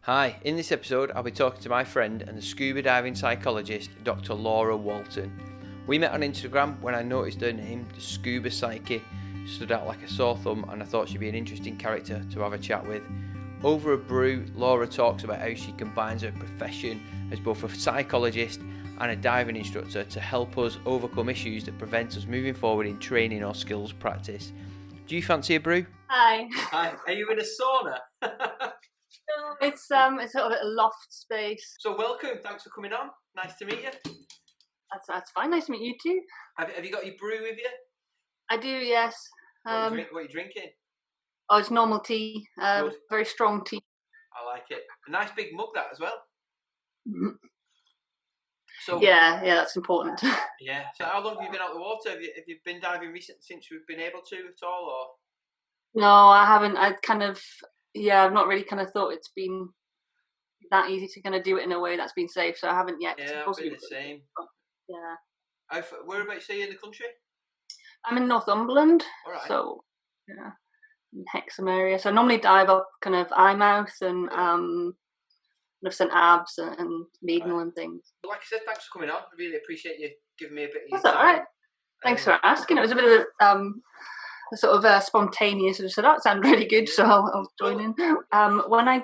Hi, in this episode I'll be talking to my friend and the scuba diving psychologist, Dr. Laura Walton. We met on Instagram when I noticed her name, the Scuba Psyche, stood out like a sore thumb, and I thought she'd be an interesting character to have a chat with. Over a brew, Laura talks about how she combines her profession as both a psychologist and a diving instructor to help us overcome issues that prevent us moving forward in training or skills practice. Do you fancy a brew? Hi. Hi, are you in a sauna? It's sort of a loft space. So welcome, thanks for coming on. Nice to meet you. That's fine. Nice to meet you too. Have you got your brew with you? I do, yes. What are you drinking? Oh, it's normal tea. Very strong tea. I like it. A nice big mug that as well. Mm-hmm. So yeah, that's important. Yeah. So how long have you been out of the water? Have you been diving since you've been able to at all, or? No, I haven't. I've not really kind of thought it's been that easy to kind of do it in a way that's been safe. So I haven't yet. Yeah, I've been the same. Yeah. Whereabouts are you in the country? I'm in Northumberland. All right. So yeah, in Hexham area. So I normally dive up kind of Eyemouth and St Abbs and Leadenhall and things. Well, like I said, thanks for coming on. I really appreciate you giving me a bit of your That's all right. Thanks for asking. It was a bit of a sort of spontaneous. I just said, "Oh, it sounds really good," so I'll join in. When I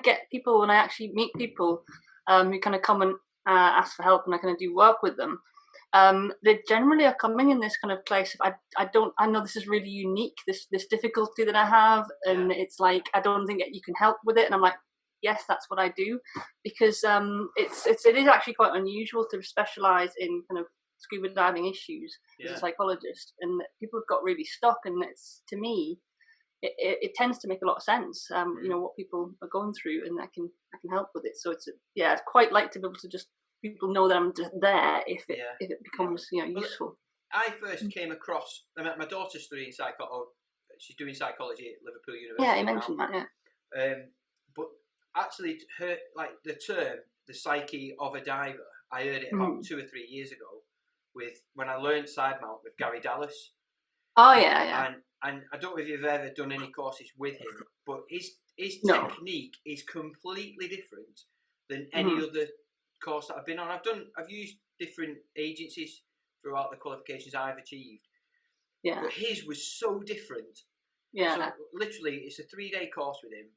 actually meet people who kind of come and ask for help, and I kind of do work with them, they generally are coming in this kind of place of I know this is really unique, this difficulty that I have, and it's like I don't think that you can help with it, and I'm like, yes, that's what I do, because it is actually quite unusual to specialise in kind of scuba diving issues as a psychologist, and people have got really stuck, and it's, to me, it tends to make a lot of sense, what people are going through, and I can help with it. So I'd quite like to be able to just people know that I'm just there if it becomes useful. I first came across. My daughter's studying psychology. She's doing psychology at Liverpool University. Yeah, you mentioned that. Yeah. But actually, the term, the psyche of a diver, I heard it about 2 or 3 years ago when I learned side mount with Gary Dallas. Oh yeah. And I don't know if you've ever done any courses with him, but his technique is completely different than any other course that I've been on. I've used different agencies throughout the qualifications I've achieved. Yeah. But his was so different. Yeah. So literally, it's a 3-day course with him,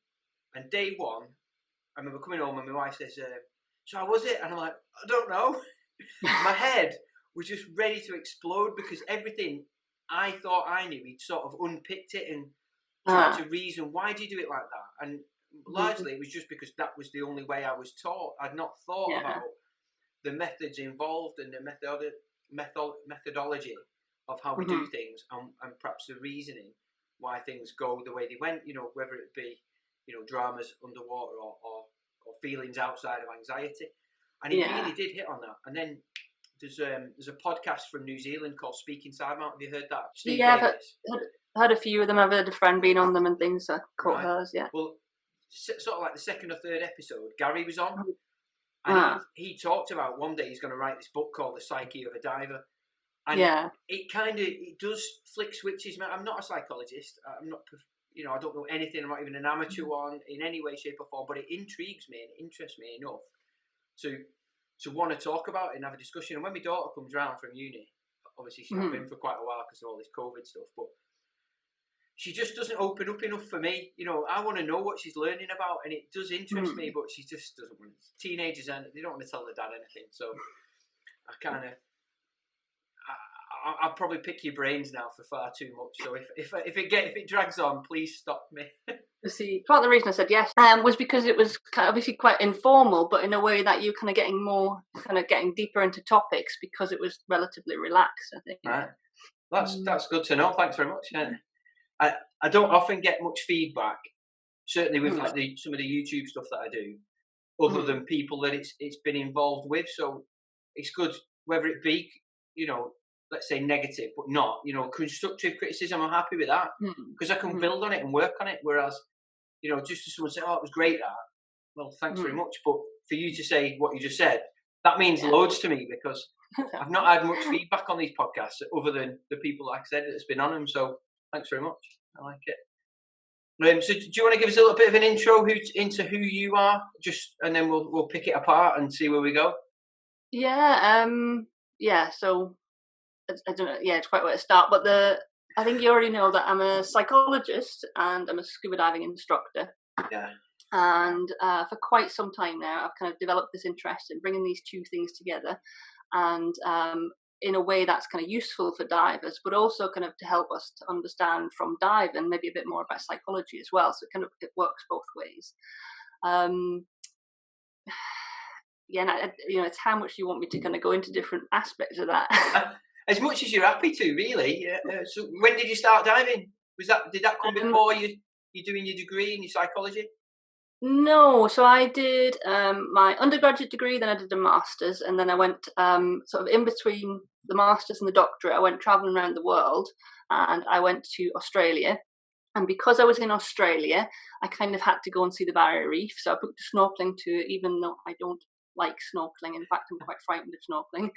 and day one, I remember coming home and my wife says, "So how was it?" And I'm like, "I don't know." My head was just ready to explode because everything I thought I knew, he'd sort of unpicked it and tried to reason, why do you do it like that? And largely it was just because that was the only way I was taught. I'd not thought about the methods involved and the methodology of how we do things, and perhaps the reasoning why things go the way they went, whether it be, dramas underwater or feelings outside of anxiety. And he really did hit on that. And then there's a podcast from New Zealand called Speaking Side Mount. Have you heard that? Steve Davis. I've heard a few of them. I've heard a friend being on them and things. I caught hers, yeah. Well, sort of like the second or third episode, Gary was on. And he talked about one day he's going to write this book called The Psyche of a Diver. And it does flick switches. I'm not a psychologist. I'm not, I don't know anything. I'm not even an amateur one in any way, shape or form. But it intrigues me and interests me enough to want to talk about it and have a discussion. And when my daughter comes round from uni, obviously she's not been for quite a while because of all this COVID stuff, but she just doesn't open up enough for me. I want to know what she's learning about, and it does interest me, but she just doesn't want to. Teenagers, and they don't want to tell their dad anything, so I'll probably pick your brains now for far too much. So if it drags on, please stop me. See, part of the reason I said yes was because it was obviously quite informal, but in a way that you're kind of getting deeper into topics because it was relatively relaxed, I think. Right. That's good to know. Thanks very much. Yeah. I don't often get much feedback, certainly with some of the YouTube stuff that I do, other than people that it's been involved with. So it's good, whether it be, let's say negative, but not, constructive criticism. I'm happy with that because I can build on it and work on it. Whereas, just as someone say, "Oh, it was great that," well, thanks very much. But for you to say what you just said, that means loads to me because I've not had much feedback on these podcasts other than the people, like I said, that's been on them. So thanks very much. I like it. So do you want to give us a little bit of an intro into who you are, and then we'll pick it apart and see where we go? Yeah, so I don't know, it's quite where to start, but I think you already know that I'm a psychologist and I'm a scuba diving instructor. Yeah. And for quite some time now, I've kind of developed this interest in bringing these two things together, and in a way that's kind of useful for divers, but also kind of to help us to understand from diving maybe a bit more about psychology as well. So it works both ways. And it's how much you want me to kind of go into different aspects of that. As much as you're happy to, really. So when did you start diving? Did that come before you doing your degree in your psychology? No, so I did my undergraduate degree, then I did a master's, and then I went sort of in between the master's and the doctorate. I went traveling around the world, and I went to Australia. And because I was in Australia, I kind of had to go and see the Barrier Reef. So I booked a snorkeling tour, even though I don't like snorkeling. In fact, I'm quite frightened of snorkeling.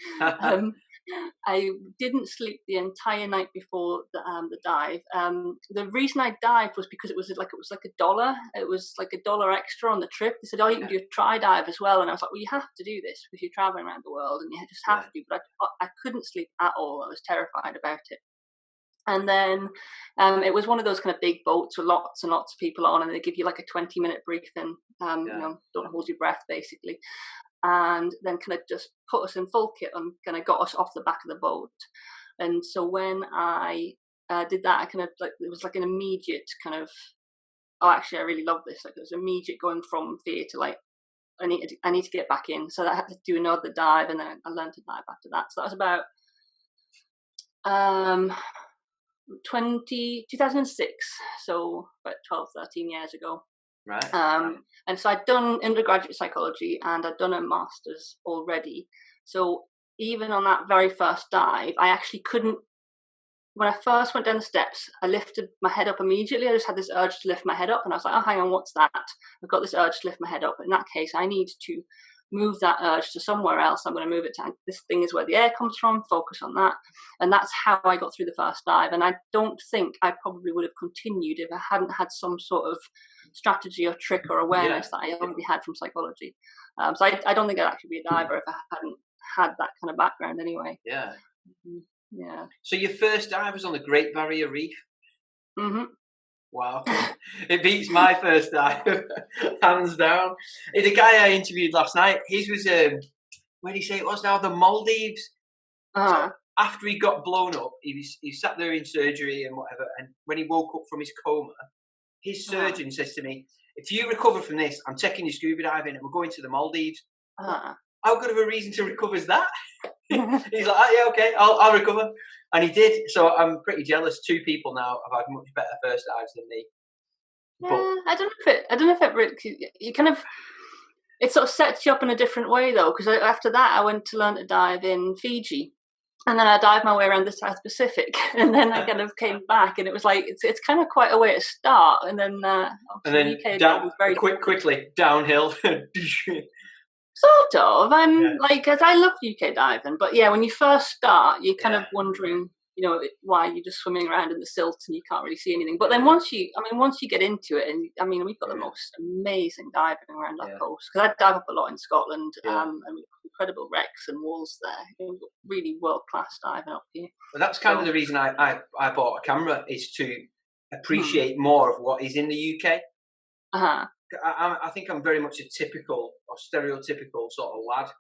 I didn't sleep the entire night before the dive. The reason I dived was because it was like $1. It was like $1 extra on the trip. They said, "Oh, you can do a tri dive as well." And I was like, "Well, you have to do this because you're traveling around the world, and you just have to." But I couldn't sleep at all. I was terrified about it. And then it was one of those kind of big boats with lots and lots of people on, and they give you like a 20-minute briefing. Don't hold your breath, basically. And then kind of just put us in full kit and kind of got us off the back of the boat. And so when I did that, I kind of it was like an immediate kind of, oh, actually, I really love this. Like it was immediate going from fear to like, I need to get back in. So I had to do another dive, and then I learned to dive after that. So that was about 2006, so about 12, 13 years ago. Right. And so I'd done undergraduate psychology and I'd done a master's already. So even on that very first dive, I actually couldn't, when I first went down the steps, I lifted my head up immediately. I just had this urge to lift my head up, and I was like, oh, hang on, what's that? I've got this urge to lift my head up. In that case, I need to move that urge to somewhere else. I'm going to move it to this thing is where the air comes from, focus on that. And that's how I got through the first dive. And I don't think I probably would have continued if I hadn't had some sort of strategy or trick or awareness that I already had from psychology. So I don't think I'd actually be a diver if I hadn't had that kind of background anyway. Yeah. Yeah. So your first dive was on the Great Barrier Reef? Mm-hmm. Wow. It beats my first dive, hands down. The guy I interviewed last night, his was, where did he say it was now? The Maldives. So after he got blown up, he sat there in surgery and whatever, and when he woke up from his coma, his surgeon says to me, if you recover from this, I'm taking you scuba diving and we're going to the Maldives. How good of a reason to recover is that? He's like, oh, yeah, okay, I'll recover. And he did. So I'm pretty jealous. 2 people now have had much better first dives than me. Yeah, I don't know if it really, you kind of, it sort of sets you up in a different way though, because after that I went to learn to dive in Fiji, and then I dived my way around the South Pacific, and then I kind of came back, and it was like it's kind of quite a way to start, and then UK very quickly downhill. Sort of. Cause I love UK diving, but yeah, when you first start, you're kind of wondering, why you're just swimming around in the silt and you can't really see anything. But then once you get into it, and we've got the most amazing diving around our coast, because I dive up a lot in Scotland, and we've got incredible wrecks and walls there. Really world class diving up here. Well, that's kind of the reason I bought a camera, is to appreciate more of what is in the UK. I think I'm very much a typical or stereotypical sort of lad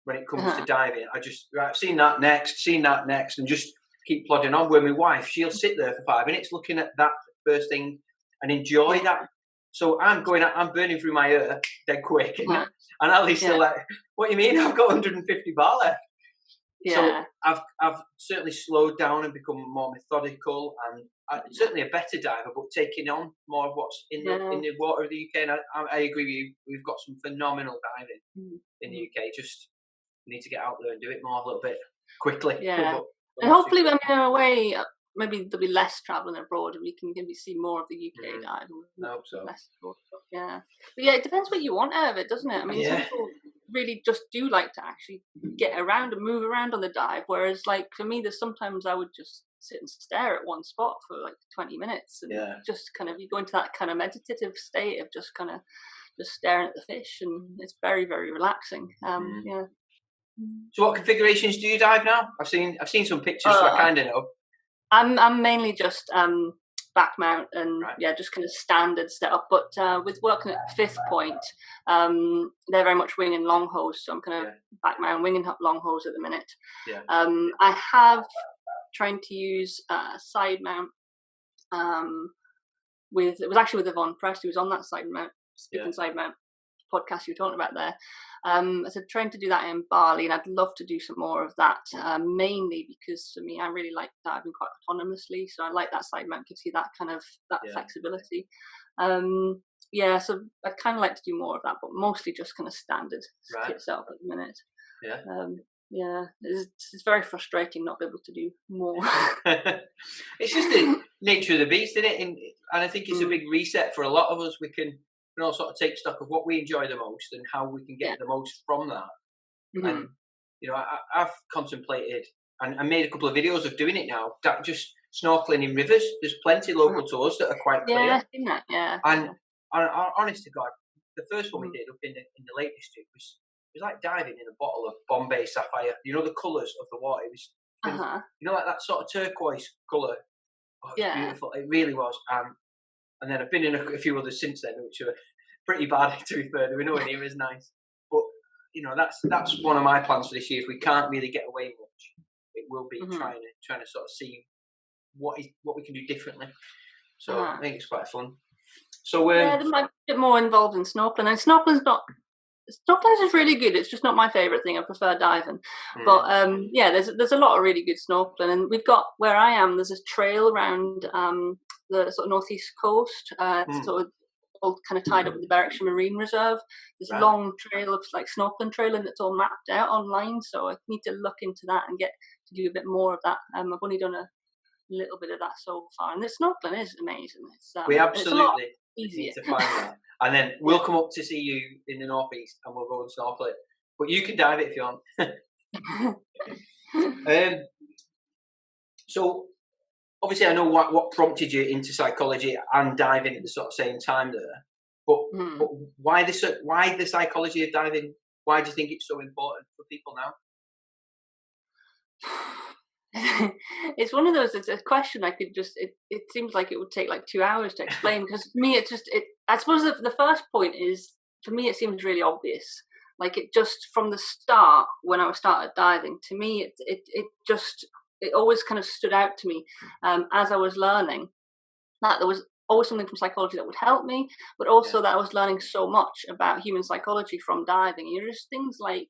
when it comes to diving. I just seen that next, and just keep plodding on. Where my wife, she'll sit there for 5 minutes looking at that first thing and enjoy that. So I'm burning through my hair dead quick, and Ali's still like, "What do you mean? I've got 150 bar left." Yeah. So I've certainly slowed down and become more methodical, and certainly a better diver, but taking on more of what's in the water of the UK. And I agree with you. We've got some phenomenal diving in the UK. Just need to get out there and do it more a little bit quickly. Yeah. And hopefully, in a way, maybe there'll be less travelling abroad, and we can maybe see more of the UK dive. I hope so. Yeah, but yeah, it depends what you want out of it, doesn't it? Some people really just do like to actually get around and move around on the dive, whereas, like, for me, there's sometimes I would just sit and stare at one spot for like 20 minutes, and just kind of, you go into that kind of meditative state of just kind of just staring at the fish, and it's very, very relaxing. Yeah. So what configurations do you dive now? I've seen some pictures, so I kind of know. I'm mainly just back mount and just kind of standard setup. But with working at Fifth Point, they're very much wing and long hose, so I'm kind of back mount, wing and long hose at the minute. I have trying to use side mount. It was actually with Yvonne Press, who was on that side mount, speaking side mount podcast you were talking about there. I said trying to do that in Bali, and I'd love to do some more of that, mainly because for me, I really like diving quite autonomously, so I like that side mount, gives you that kind of flexibility. So I'd kind of like to do more of that, but mostly just kind of standard kit setup at the minute. It's very frustrating not be able to do more. It's just the nature of the beast, isn't it? And I think it's a big reset for a lot of us. We can all sort of take stock of what we enjoy the most and how we can get the most from that. And I've contemplated and made a couple of videos of doing it now. That just snorkeling in rivers. There's plenty local to us that are quite clear. And honest to God, the first one we did up in the Lake District was like diving in a bottle of Bombay Sapphire. You know, the colours of the water. It was, like that sort of turquoise colour. Oh, it was beautiful. It really was. And then I've been in a few others since then, which are pretty bad, to be fair. There were nowhere near as nice. But, that's one of my plans for this year. If we can't really get away much, it will be trying to sort of see what we can do differently. So I think it's quite fun. So there might be a bit more involved in snorkeling. And snorkeling is really good. It's just not my favourite thing. I prefer diving. But there's a lot of really good snorkeling, and we've got, where I am, there's a trail around the sort of northeast coast, sort of all kind of tied up with the Berwickshire Marine Reserve. This long trail of like snorkeling trail, and it's all mapped out online. So I need to look into that and get to do a bit more of that. I've only done a little bit of that so far, and the snorkeling is amazing. We absolutely need to find that, and then we'll come up to see you in the northeast, and we'll go and snorkel it. But you can dive it if you want. So obviously, I know what prompted you into psychology and diving at the sort of same time there. But why the psychology of diving? Why do you think it's so important for people now? It's one of those. It's a question I could just. It seems like it would take like 2 hours to explain, because to me, I suppose the first point is, for me, it seems really obvious. Like, it just from the start, when I started diving, to me, it always kind of stood out to me as I was learning that there was always something from psychology that would help me, but also that I was learning so much about human psychology from diving. Just things like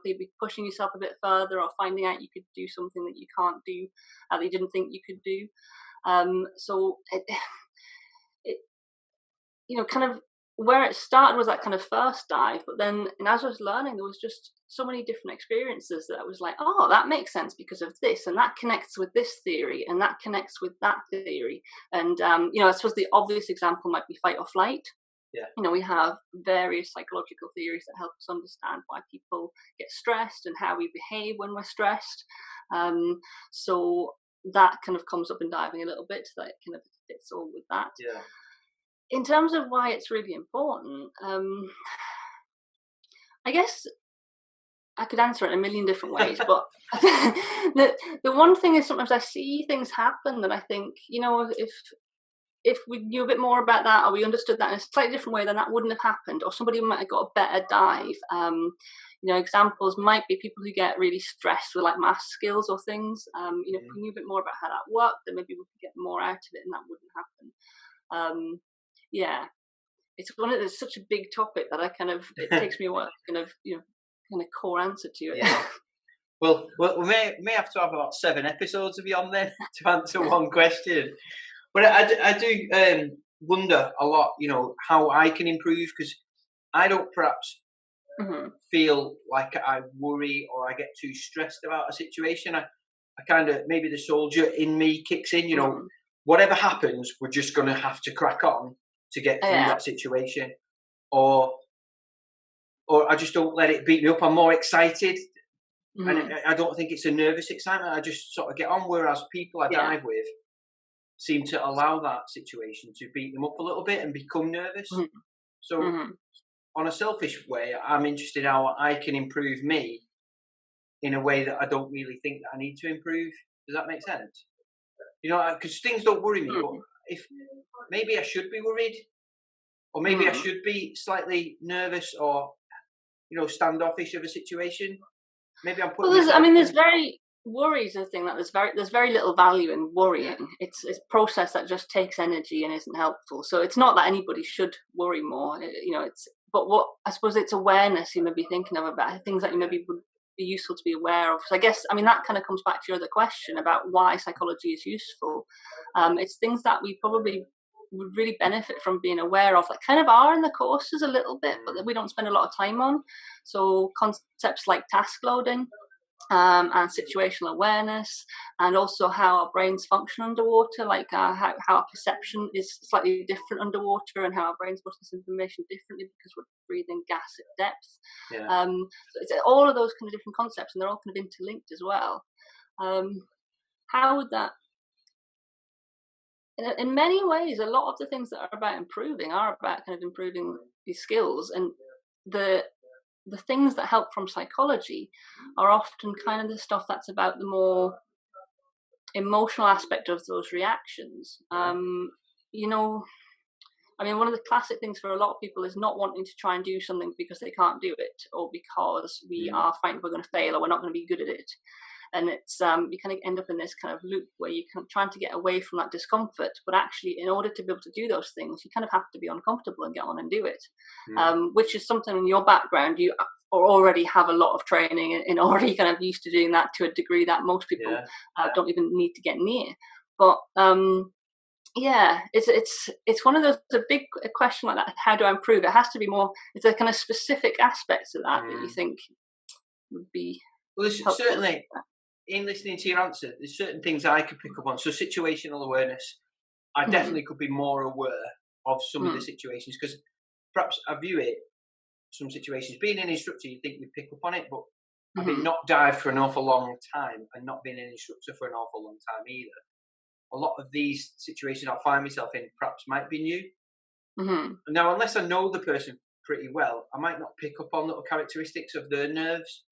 maybe pushing yourself a bit further, or finding out you could do something that you can't do, that you didn't think you could do. So it kind of, where it started was that kind of first dive, but then, and as I was learning, there was just so many different experiences that I was like, oh, that makes sense because of this, and that connects with this theory, and that connects with that theory. And I suppose the obvious example might be fight or flight. We have various psychological theories that help us understand why people get stressed and how we behave when we're stressed. So that kind of comes up in diving a little bit, so that it kind of fits all with that. In terms of why it's really important, I guess I could answer it in a million different ways, but the one thing is, sometimes I see things happen that I think, if we knew a bit more about that, or we understood that in a slightly different way, then that wouldn't have happened, or somebody might have got a better dive. Examples might be people who get really stressed with like math skills or things. If we knew a bit more about how that worked, then maybe we could get more out of it, and that wouldn't happen. It's such a big topic that it takes me a while to kind of core answer to it. Well, we may have to have about 7 episodes of you on there to answer one question. But I do wonder a lot, how I can improve, because I don't perhaps feel like I worry or I get too stressed about a situation. I kind of, maybe the soldier in me kicks in, whatever happens, we're just going to have to crack on to get through that situation. Or I just don't let it beat me up. I'm more excited And I don't think it's a nervous excitement. I just sort of get on, whereas people I dive with seem to allow that situation to beat them up a little bit and become nervous. So on a selfish way, I'm interested how I can improve me in a way that I don't really think that I need to improve. Does that make sense? You know, because things don't worry me, but if maybe I should be worried, or maybe I should be slightly nervous or, you know, standoffish of a situation. Maybe I'm putting. Well, there's very worries a thing that there's very little value in worrying. It's a process that just takes energy and isn't helpful. So it's not that anybody should worry more. You know, but what I suppose it's awareness you may be thinking of about things that you maybe would be useful to be aware of. So I guess that kind of comes back to your other question about why psychology is useful. It's things that we probably would really benefit from being aware of, that kind of are in the courses a little bit, but that we don't spend a lot of time on. So concepts like task loading and situational awareness, and also how our brains function underwater, like how our perception is slightly different underwater, and how our brains process information differently because we're breathing gas at depth. So it's all of those kind of different concepts, and they're all kind of interlinked as well. How would that, in many ways, a lot of the things that are about improving are about kind of improving these skills, and the things that help from psychology are often kind of the stuff that's about the more emotional aspect of those reactions. You know, I mean, one of the classic things for a lot of people is not wanting to try and do something because they can't do it, or because we are frightened we're going to fail, or we're not going to be good at it. And it's you kind of end up in this kind of loop where you're kind of trying to get away from that discomfort, but actually, in order to be able to do those things, you kind of have to be uncomfortable and get on and do it. Which is something in your background you already have a lot of training and already kind of used to doing that to a degree that most people don't even need to get near. But it's one of those, a big question like that. How do I improve? It has to be more. It's a kind of specific aspects of that that you think would be. Well, certainly. In listening to your answer, there's certain things I could pick up on. So situational awareness, I definitely could be more aware of some of the situations, because perhaps I view it, some situations, being an instructor, you think you pick up on it, but having not dived for an awful long time and not been an instructor for an awful long time either, a lot of these situations I find myself in perhaps might be new. Now, unless I know the person pretty well, I might not pick up on little characteristics of their nerves.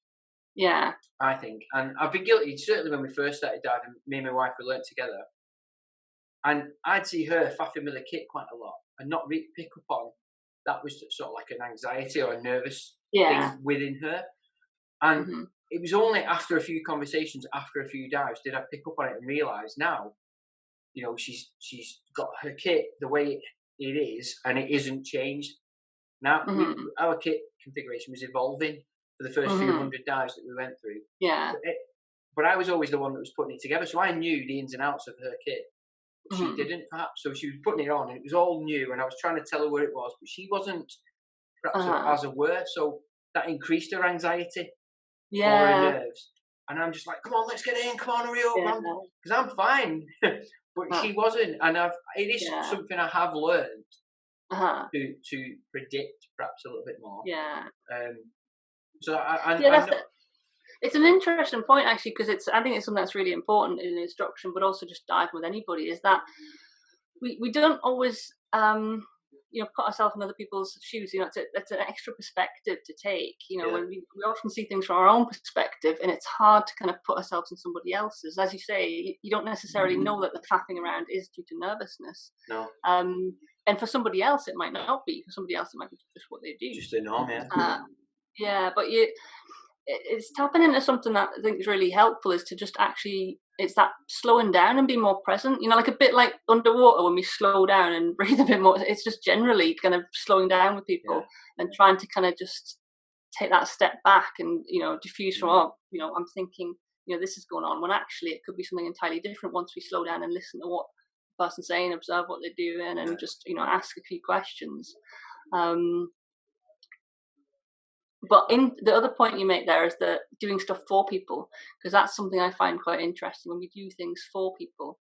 Yeah, I think, and I've been guilty. Certainly, when we first started diving, me and my wife we learnt together, and I'd see her faffing with the kit quite a lot, and not really pick up on that was sort of like an anxiety or a nervous thing within her. And it was only after a few conversations, after a few dives, did I pick up on it and realise now, you know, she's got her kit the way it is, and it isn't changed. Now our kit configuration was evolving for the first few hundred dives that we went through. But I was always the one that was putting it together, so I knew the ins and outs of her kit. She didn't, perhaps. So she was putting it on, and it was all new, and I was trying to tell her where it was, but she wasn't perhaps as aware. So that increased her anxiety or her nerves. And I'm just like, come on, let's get in, come on, hurry up, because I'm fine. But she wasn't, and it is something I have learned to predict perhaps a little bit more. So it's an interesting point actually, because I think it's something that's really important in instruction, but also just diving with anybody, is that we don't always put ourselves in other people's shoes. You know, it's an extra perspective to take. You know, when we often see things from our own perspective, and it's hard to kind of put ourselves in somebody else's. As you say, you don't necessarily know that the faffing around is due to nervousness. No. And for somebody else, it might not be. For somebody else, it might be just what they do. Just the norm, but it's tapping into something that I think is really helpful, is to just it's that slowing down and being more present, you know, like a bit like underwater when we slow down and breathe a bit more. It's just generally kind of slowing down with people and trying to kind of just take that step back and, you know, diffuse from, I'm thinking, you know, this is going on, when actually it could be something entirely different once we slow down and listen to what the person's saying, observe what they're doing, and just, you know, ask a few questions. But in the other point you make there is that doing stuff for people, because that's something I find quite interesting. When we do things for people,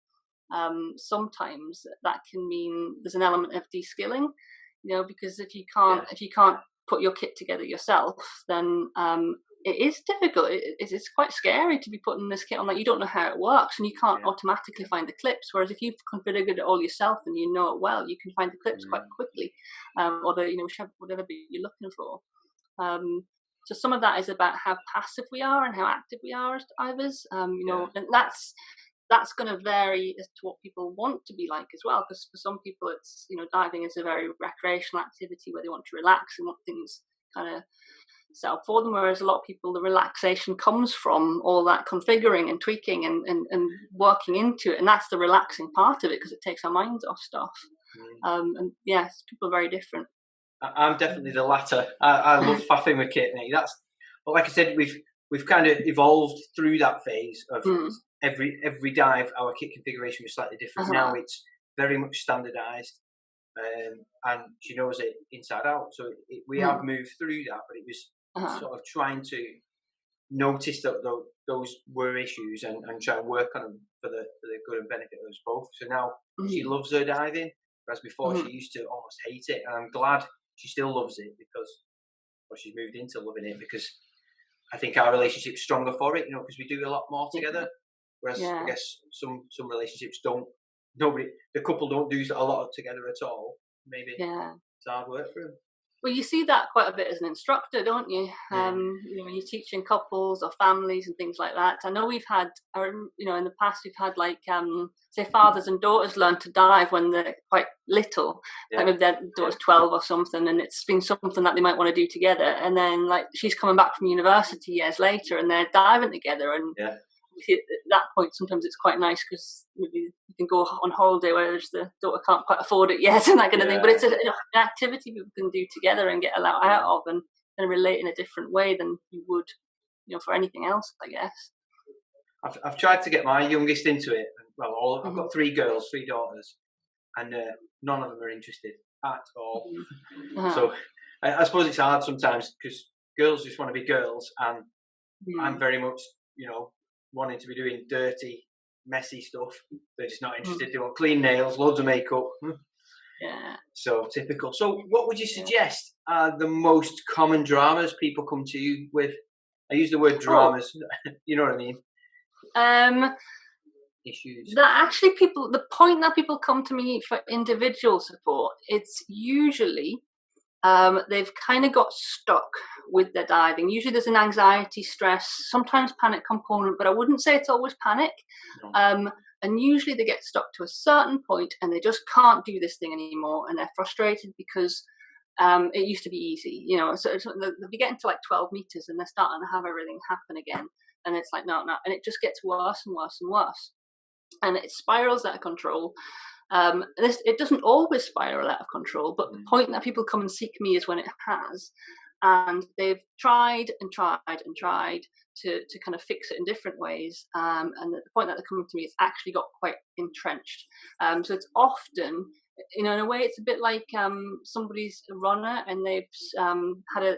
sometimes that can mean there's an element of de-skilling, you know, because if you can't put your kit together yourself, then it is difficult. It's quite scary to be putting this kit on. Like, you don't know how it works, and you can't automatically find the clips. Whereas if you've configured it all yourself and you know it well, you can find the clips quite quickly, or the whatever you're looking for. So some of that is about how passive we are and how active we are as divers. And that's going to vary as to what people want to be like as well. Because for some people, it's diving is a very recreational activity where they want to relax and want things kind of set up for them, whereas a lot of people, the relaxation comes from all that configuring and tweaking and working into it, and that's the relaxing part of it because it takes our minds off stuff. And people are very different. I'm definitely the latter. I love faffing with kit, mate. But like I said, we've kind of evolved through that phase of every dive. Our kit configuration was slightly different. Now it's very much standardized. And she knows it inside out. So we have moved through that, but it was sort of trying to notice that those were issues and try and work on them for the good and benefit of us both. So now she loves her diving, whereas before she used to almost hate it. And I'm glad she still loves it because she's moved into loving it, because I think our relationship's stronger for it, because we do a lot more together. Whereas I guess some relationships don't. The couple don't do a lot together at all. Maybe it's hard work for them. Well, you see that quite a bit as an instructor, don't you? When you're teaching couples or families and things like that. I know we've had, in the past we've had say fathers and daughters learn to dive when they're quite little. Like maybe their daughter's 12 or something, and it's been something that they might want to do together. And then she's coming back from university years later, and they're diving together. And at that point, sometimes it's quite nice because maybe you can go on holiday where the daughter can't quite afford it yet and that kind of thing. But it's an activity people can do together and get a lot out of and relate in a different way than you would, for anything else, I guess. I've tried to get my youngest into it. Well, I've got 3 girls, 3 daughters, and none of them are interested at all. So I suppose it's hard sometimes because girls just want to be girls, and I'm very much, wanting to be doing dirty, messy stuff. They're just not interested. They want clean nails, loads of makeup. So typical. So what would you suggest are the most common dramas people come to you with? I use the word dramas. You know what I mean? Issues. That actually the point that people come to me for individual support, it's usually they've kind of got stuck with their diving. Usually there's an anxiety, stress, sometimes panic component, but I wouldn't say it's always panic. No. And usually they get stuck to a certain point and they just can't do this thing anymore, and they're frustrated because it used to be easy, so they'll be getting to 12 meters and they're starting to have everything happen again, and it's no, and it just gets worse and worse and worse, and it spirals out of control. It doesn't always spiral out of control, but the point that people come and seek me is when it has, and they've tried and tried and tried to kind of fix it in different ways, and at the point that they're coming to me, it's actually got quite entrenched. So it's often, in a way, it's a bit like somebody's a runner and they've had a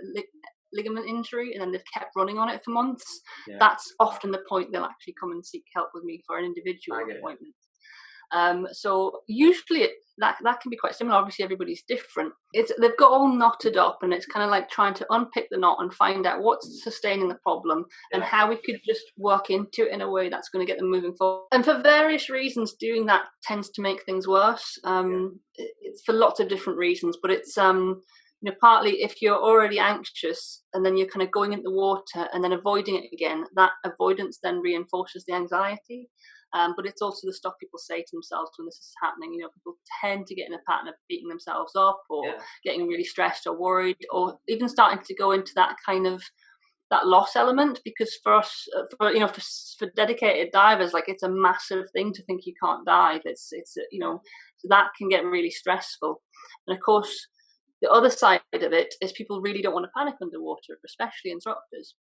ligament injury and then they've kept running on it for months. That's often the point they'll actually come and seek help with me for an individual appointment. So usually that can be quite similar. Obviously everybody's different. They've got all knotted up, and it's kind of like trying to unpick the knot and find out what's sustaining the problem and how we could just work into it in a way that's going to get them moving forward. And for various reasons, doing that tends to make things worse. It's for lots of different reasons, but it's partly if you're already anxious and then you're kind of going into the water and then avoiding it again, that avoidance then reinforces the anxiety. But it's also the stuff people say to themselves when this is happening. People tend to get in a pattern of beating themselves up or getting really stressed or worried, or even starting to go into that kind of that loss element. Because for us, for dedicated divers, it's a massive thing to think you can't dive. It's so that can get really stressful. And of course, the other side of it is people really don't want to panic underwater, especially instructors.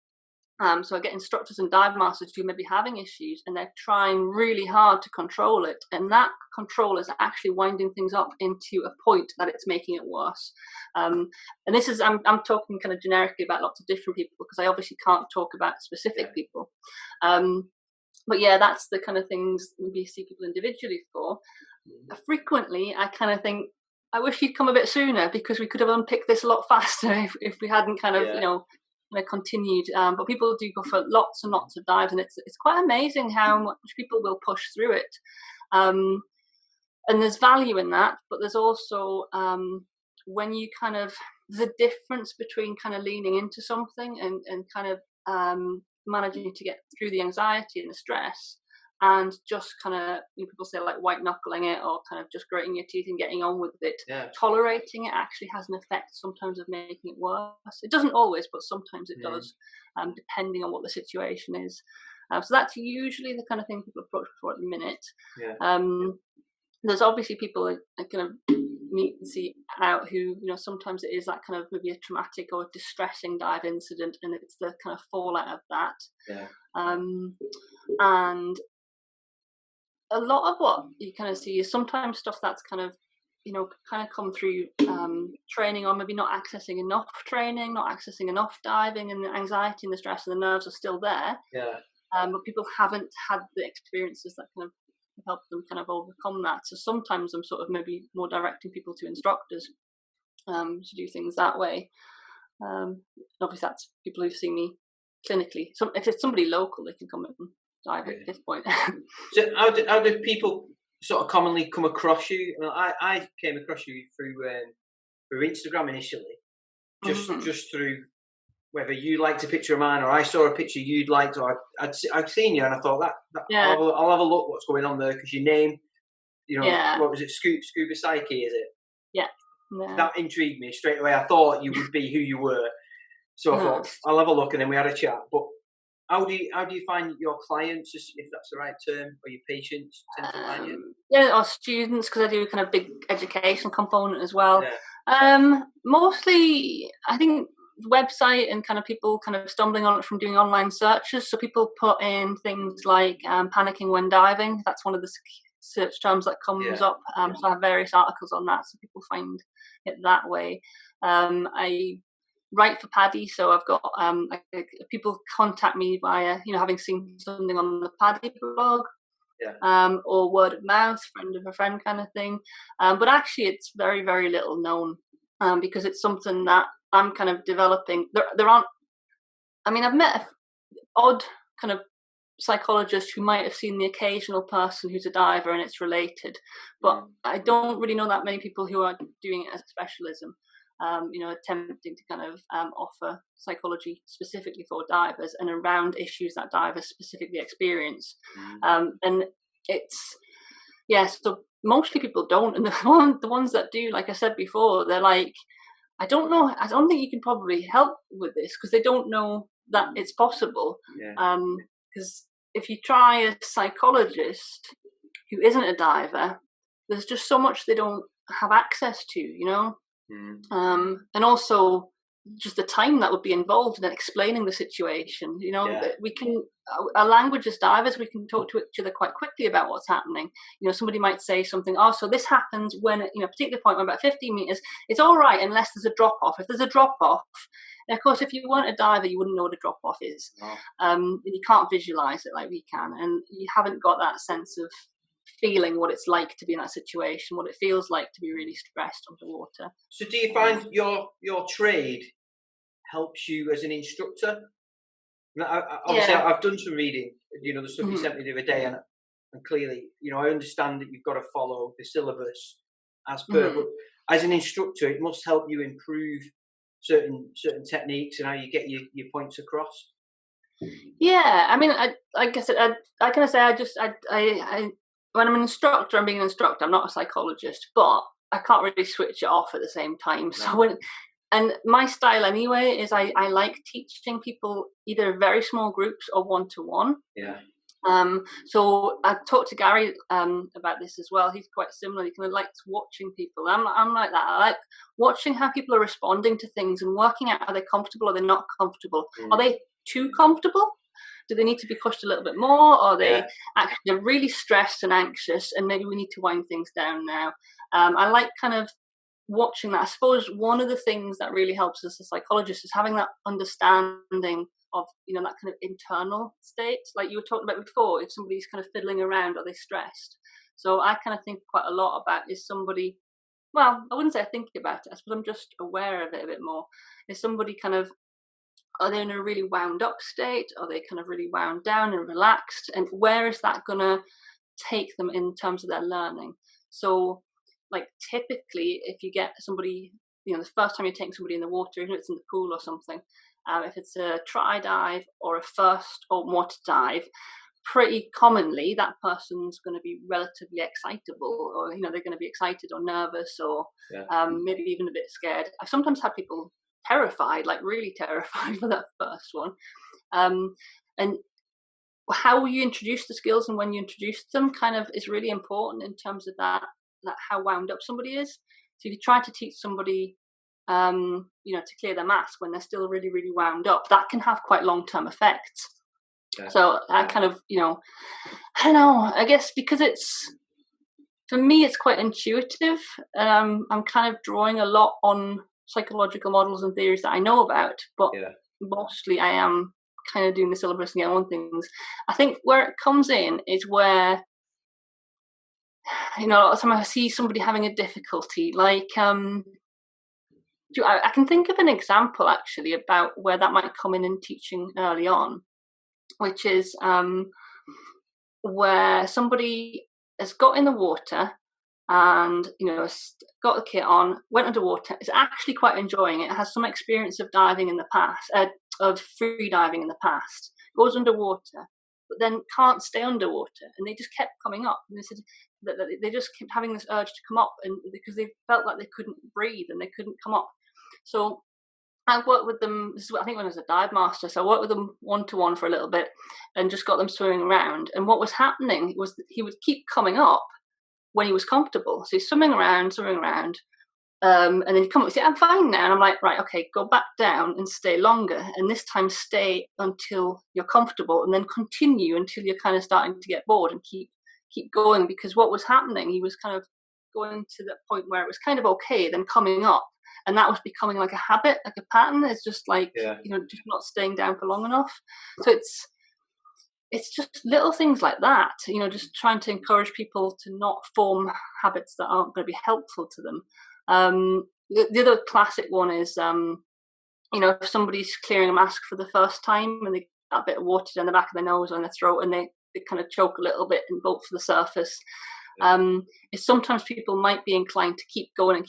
So I get instructors and dive masters who may be having issues and they're trying really hard to control it, and that control is actually winding things up into a point that it's making it worse. And this is I'm talking kind of generically about lots of different people because I obviously can't talk about specific people. But that's the kind of things we see people individually for. Frequently, I kind of think, I wish you'd come a bit sooner because we could have unpicked this a lot faster if we hadn't kind of continued. But people do go for lots and lots of dives, and it's quite amazing how much people will push through it. And there's value in that, but there's also when you there's a difference between kind of leaning into something and kind of managing to get through the anxiety and the stress, and just kind of, people say like white knuckling it, or kind of just gritting your teeth and getting on with it. Yeah. Tolerating it actually has an effect sometimes of making it worse. It doesn't always, but sometimes it does, depending on what the situation is. So that's usually the kind of thing people approach for at the minute. Yeah. There's obviously people I kind of meet and see out who, sometimes it is that kind of maybe a traumatic or distressing dive incident, and it's the kind of fallout of that. Yeah. And a lot of what you kind of see is sometimes stuff that's kind of come through training, or maybe not accessing enough training, not accessing enough diving, and the anxiety and the stress and the nerves are still there. Yeah. But people haven't had the experiences that kind of help them kind of overcome that. So sometimes I'm sort of maybe more directing people to instructors to do things that way. Obviously that's people who see me clinically. So if it's somebody local, they can come and dive at this point. So how do people sort of commonly come across you? Well, I came across you through Instagram initially, just through whether you liked a picture of mine, or I saw a picture you'd liked, or I'd seen you and I thought yeah. I'll have a look what's going on there, because your name, what was it, Scuba Psyche, is it? Yeah. That intrigued me straight away. I thought you would be who you were, so I thought I'll have a look, and then we had a chat. But how do you find your clients, if that's the right term, or your patients tend to find you? Yeah, or students, because I do kind of big education component as well. Yeah. Mostly, I think website and kind of people kind of stumbling on it from doing online searches. So people put in things like panicking when diving. That's one of the search terms that comes up. So I have various articles on that, so people find it that way. I write for PADI, so I've got people contact me via having seen something on the PADI blog. Yeah. Or word of mouth, friend of a friend kind of thing. But actually it's very, very little known, because it's something that I'm kind of developing. There aren't, I've met an odd kind of psychologist who might have seen the occasional person who's a diver and it's related, but I don't really know that many people who are doing it as a specialism, attempting to kind of offer psychology specifically for divers and around issues that divers specifically experience. And it's, so mostly people don't, and the ones that do, like I said before, they're like, I don't know, I don't think you can probably help with this, because they don't know that it's possible. Because if you try a psychologist who isn't a diver, there's just so much they don't have access to, and also just the time that would be involved in explaining the situation. We can, our language as divers, we can talk to each other quite quickly about what's happening. Somebody might say something, so this happens when, a particular point, when about 15 meters, it's all right unless there's a drop off. If there's a drop off, and of course, if you weren't a diver, you wouldn't know what a drop off is. And you can't visualize it like we can, and you haven't got that sense of feeling what it's like to be in that situation, what it feels like to be really stressed underwater. So do you find your trade helps you as an instructor? Obviously, I've done some reading, the stuff you sent me the other day, and clearly, I understand that you've got to follow the syllabus as per, but as an instructor, it must help you improve certain techniques and how you get your points across. Yeah, like I said, I kind of say I when I'm an instructor, I'm being an instructor. I'm not a psychologist, but I can't really switch it off at the same time. No. And my style anyway is I like teaching people either very small groups or one-to-one. Yeah. So I talked to Gary about this as well. He's quite similar. He kind of likes watching people. I'm like that. I like watching how people are responding to things and working out, are they comfortable or they're not comfortable? Are they too comfortable? Do they need to be pushed a little bit more? Or are they actually really stressed and anxious, and maybe we need to wind things down now? I like kind of watching that. I suppose one of the things that really helps us as psychologists is having that understanding of, that kind of internal state, like you were talking about before. If somebody's kind of fiddling around, are they stressed? So I kind of think quite a lot about, is somebody, well, I wouldn't say I think about it, I suppose I'm just aware of it a bit more. Is somebody kind of, are they in a really wound up state? Are they kind of really wound down and relaxed? And where is that going to take them in terms of their learning? So, like, typically, if you get somebody, the first time you're taking somebody in the water, even if it's in the pool or something, if it's a try dive or a first or water dive, pretty commonly that person's going to be relatively excitable, or they're going to be excited or nervous, or maybe even a bit scared. I've sometimes had people terrified, like really terrified for that first one. And how you introduce the skills and when you introduce them kind of is really important in terms of that how wound up somebody is. So if you try to teach somebody to clear their mask when they're still really, really wound up, that can have quite long-term effects. So I kind of, I don't know, I guess because for me, it's quite intuitive, and I'm kind of drawing a lot on psychological models and theories that I know about, but mostly I am kind of doing the syllabus and getting on things. I think where it comes in is where, a lot of time I see somebody having a difficulty, like, I can think of an example actually about where that might come in teaching early on, which is where somebody has got in the water and got the kit on, went underwater, is actually quite enjoying it, has some experience of diving in the past, of free diving in the past, goes underwater, but then can't stay underwater, and they just kept coming up, and they said that they just kept having this urge to come up, and because they felt like they couldn't breathe and they couldn't come up. So I worked with them, I think when I was a dive master, so I worked with them one-to-one for a little bit and just got them swimming around. And what was happening was that he would keep coming up when he was comfortable. So he's swimming around, and then he'd come up and say, I'm fine now. And I'm like, right, okay, go back down and stay longer. And this time stay until you're comfortable, and then continue until you're kind of starting to get bored, and keep going. Because what was happening, he was kind of going to the point where it was kind of okay, then coming up. And that was becoming like a habit, like a pattern. It's just like, just not staying down for long enough. So it's just little things like that, just trying to encourage people to not form habits that aren't going to be helpful to them. The other classic one is, if somebody's clearing a mask for the first time and they got a bit of water down the back of their nose or in their throat, and they kind of choke a little bit and bolt for the surface. Is sometimes people might be inclined to keep going,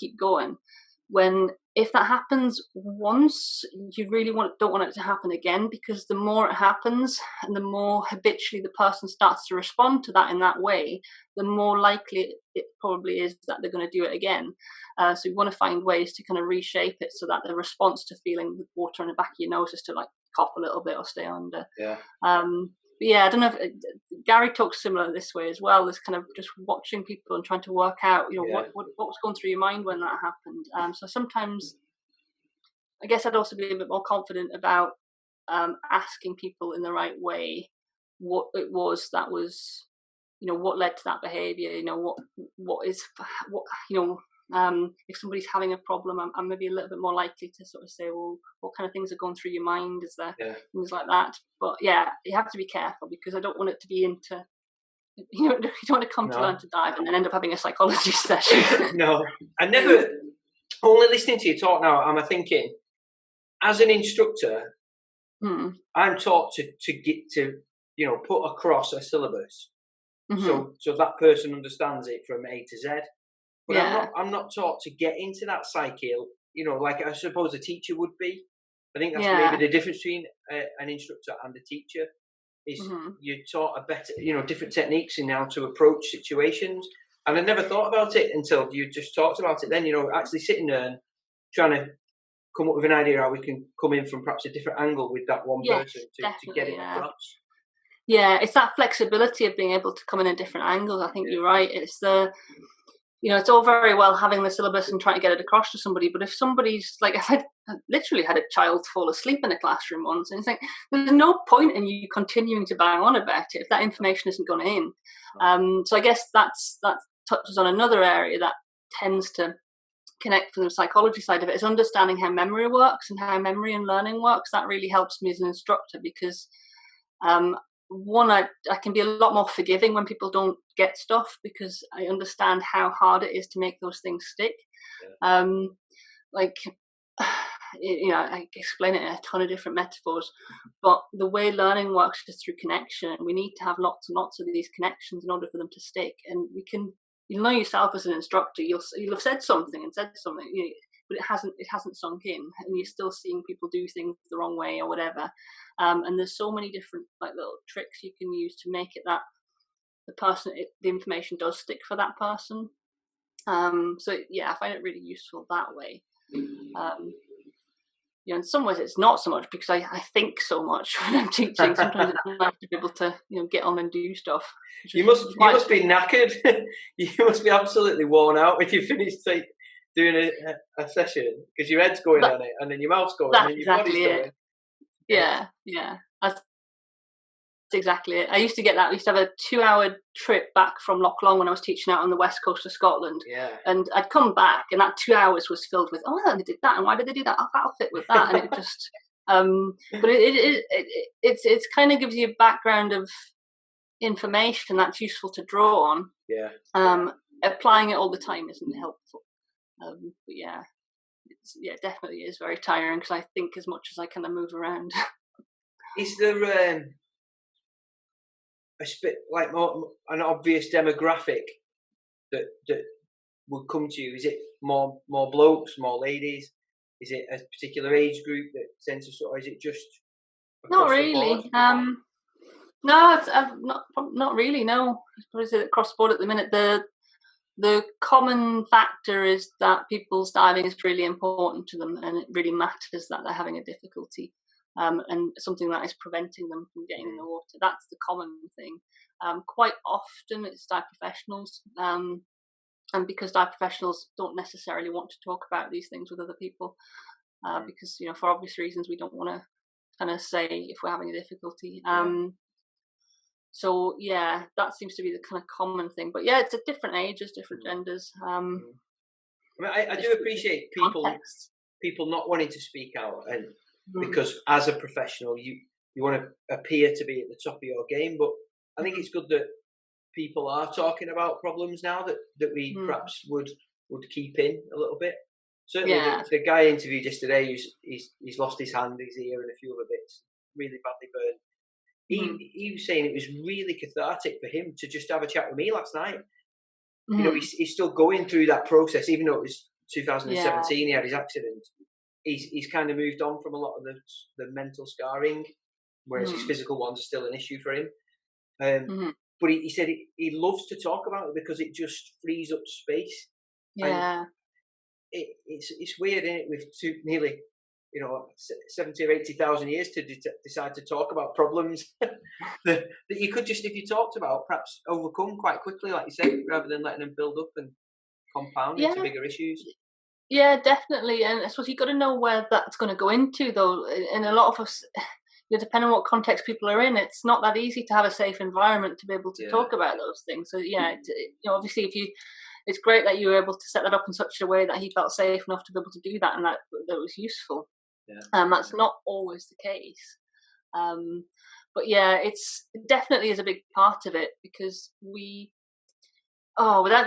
when if that happens once, you really don't want it to happen again, because the more it happens and the more habitually the person starts to respond to that in that way, the more likely it probably is that they're going to do it again. So you want to find ways to kind of reshape it so that the response to feeling the water in the back of your nose is to like cough a little bit or stay under. I don't know if Gary talks similar this way as well. Is kind of just watching people and trying to work out, what was going through your mind when that happened. So sometimes, I guess I'd also be a bit more confident about asking people in the right way what it was that was, what led to that behaviour. If somebody's having a problem, I'm maybe a little bit more likely to sort of say, well, what kind of things are going through your mind? Is there things like that? But you have to be careful, because I don't want it to be into, you don't want to come to learn to dive and then end up having a psychology session. No, I never. Only listening to you talk now, I'm thinking, as an instructor, I'm taught to get to put across a syllabus, so that person understands it from A to Z. But I'm not taught to get into that psyche, like I suppose a teacher would be. I think that's maybe the difference between an instructor and a teacher, is you're taught a better, different techniques in how to approach situations. And I never thought about it until you just talked about it. Then, actually sitting there and trying to come up with an idea how we can come in from perhaps a different angle with that one person to get it across. Yeah, it's that flexibility of being able to come in at different angles. I think you're right. It's it's all very well having the syllabus and trying to get it across to somebody, but if somebody's like, I literally had a child fall asleep in a classroom once, and it's like, there's no point in you continuing to bang on about it if that information isn't gone in. So I guess that touches on another area that tends to connect from the psychology side of it, is understanding how memory works and how memory and learning works. That really helps me as an instructor, because one, I can be a lot more forgiving when people don't get stuff, because I understand how hard it is to make those things stick. I explain it in a ton of different metaphors, but the way learning works is through connection. We need to have lots and lots of these connections in order for them to stick. And you'll know yourself as an instructor, you'll have said something, but it hasn't sunk in, and you're still seeing people do things the wrong way or whatever. And there's so many different little tricks you can use to make it that the information does stick for that person. So yeah, I find it really useful that way. In some ways it's not so much, because I think so much when I'm teaching. Sometimes I have to be able to get on and do stuff. You must be knackered. You must be absolutely worn out when you finish doing a session, because your head's going on it, and then your mouth's going, and then your body's going. Yeah. That's exactly it. I used to get that. I used to have a 2-hour trip back from Loch Long when I was teaching out on the west coast of Scotland. Yeah. And I'd come back, and that 2 hours was filled with, they did that, and why did they do that? Oh, that'll fit with that, and it just. But it's kind of gives you a background of information that's useful to draw on. Yeah. Applying it all the time isn't helpful. But yeah, it definitely is very tiring, because I think as much as I kind of move around. Is there an obvious demographic that would come to you? Is it more blokes, more ladies? Is it a particular age group that tends to or is it just not really? No, it's not really. No, I probably say across the board at the minute. The common factor is that people's diving is really important to them, and it really matters that they're having a difficulty. And something that is preventing them from getting in the water. That's the common thing. Quite often it's dive professionals, and because dive professionals don't necessarily want to talk about these things with other people, because for obvious reasons we don't want to kind of say if we're having a difficulty. So yeah, that seems to be the kind of common thing. But yeah, it's at different ages, different genders. I do appreciate people not wanting to speak out, and because as a professional you want to appear to be at the top of your game, but I think it's good that people are talking about problems now that we perhaps would keep in a little bit. Certainly the guy I interviewed yesterday, he's lost his hand, his ear, and a few other bits, really badly burned. He was saying it was really cathartic for him to just have a chat with me last night. He's still going through that process, even though it was 2017 he had his accident. He's kind of moved on from a lot of the mental scarring, whereas his physical ones are still an issue for him. But he said he loves to talk about it because it just frees up space. Yeah, it's weird, isn't it? With nearly 70 or 80,000 years to decide to talk about problems that you could just, if you talked about, perhaps overcome quite quickly, like you said, rather than letting them build up and compound into bigger issues. Yeah, definitely. And I suppose you've got to know where that's going to go into, though. And a lot of us, depending on what context people are in, it's not that easy to have a safe environment to be able to talk about those things. So yeah, obviously, it's great that you were able to set that up in such a way that he felt safe enough to be able to do that, and that was useful. Yeah. That's not always the case. But yeah, it definitely is a big part of it, because without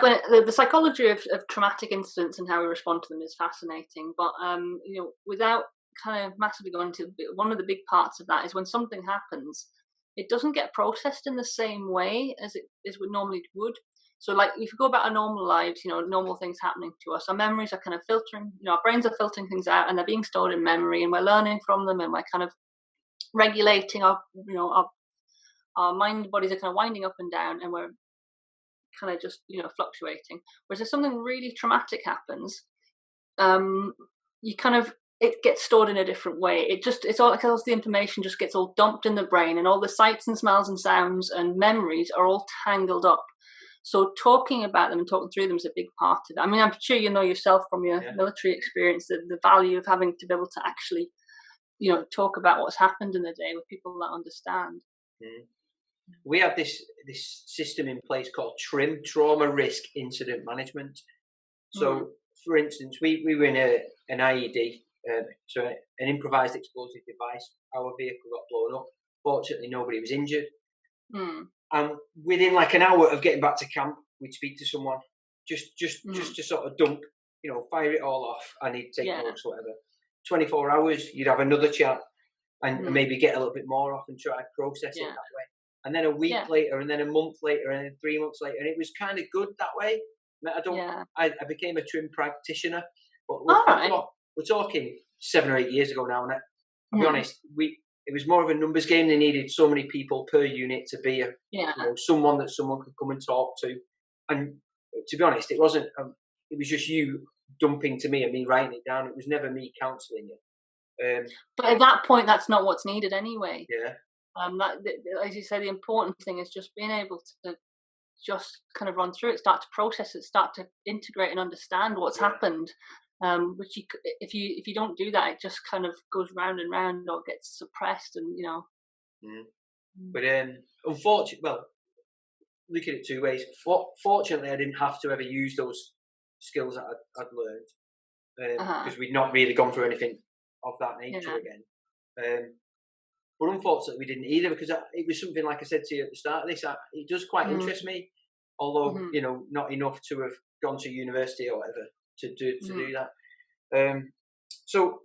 going, the psychology of traumatic incidents and how we respond to them is fascinating. But without kind of massively going into one of the big parts of that is when something happens, it doesn't get processed in the same way as it normally would. So like if you go about our normal lives, normal things happening to us, our memories are kind of filtering, our brains are filtering things out, and they're being stored in memory, and we're learning from them, and we're kind of regulating our mind bodies are kind of winding up and down, and we're kind of just fluctuating. Whereas if something really traumatic happens, it gets stored in a different way. It's all because the information just gets all dumped in the brain, and all the sights and smells and sounds and memories are all tangled up. So talking about them and talking through them is a big part of it. I mean, I'm sure you know yourself from your military experience the value of having to be able to actually, talk about what's happened in the day with people that understand. We have this system in place called TRIM, Trauma Risk Incident Management. So, for instance, we were in an IED, so an improvised explosive device. Our vehicle got blown up. Fortunately, nobody was injured. And within like an hour of getting back to camp, we'd speak to someone just to sort of dump, fire it all off. I need to take notes, whatever. 24 hours, you'd have another chat and maybe get a little bit more off and try to process it that way. And then a week later, and then a month later, and then 3 months later, and it was kind of good that way. I became a trim practitioner, but we're talking 7 or 8 years ago now. And I'll be honest, it was more of a numbers game. They needed so many people per unit to be someone that someone could come and talk to. And to be honest, it wasn't. It was just you dumping to me and me writing it down. It was never me counselling you. But at that point, that's not what's needed anyway. Yeah. As you say, the important thing is just being able to just kind of run through it, start to process it, start to integrate and understand what's happened. Which if you don't do that, it just kind of goes round and round or gets suppressed, and But unfortunately, well, look at it two ways. Fortunately, I didn't have to ever use those skills that I'd learned because we'd not really gone through anything of that nature again. But unfortunately, we didn't either, because it was something, like I said to you at the start of this, it does quite interest me, although not enough to have gone to university or whatever to do that. So,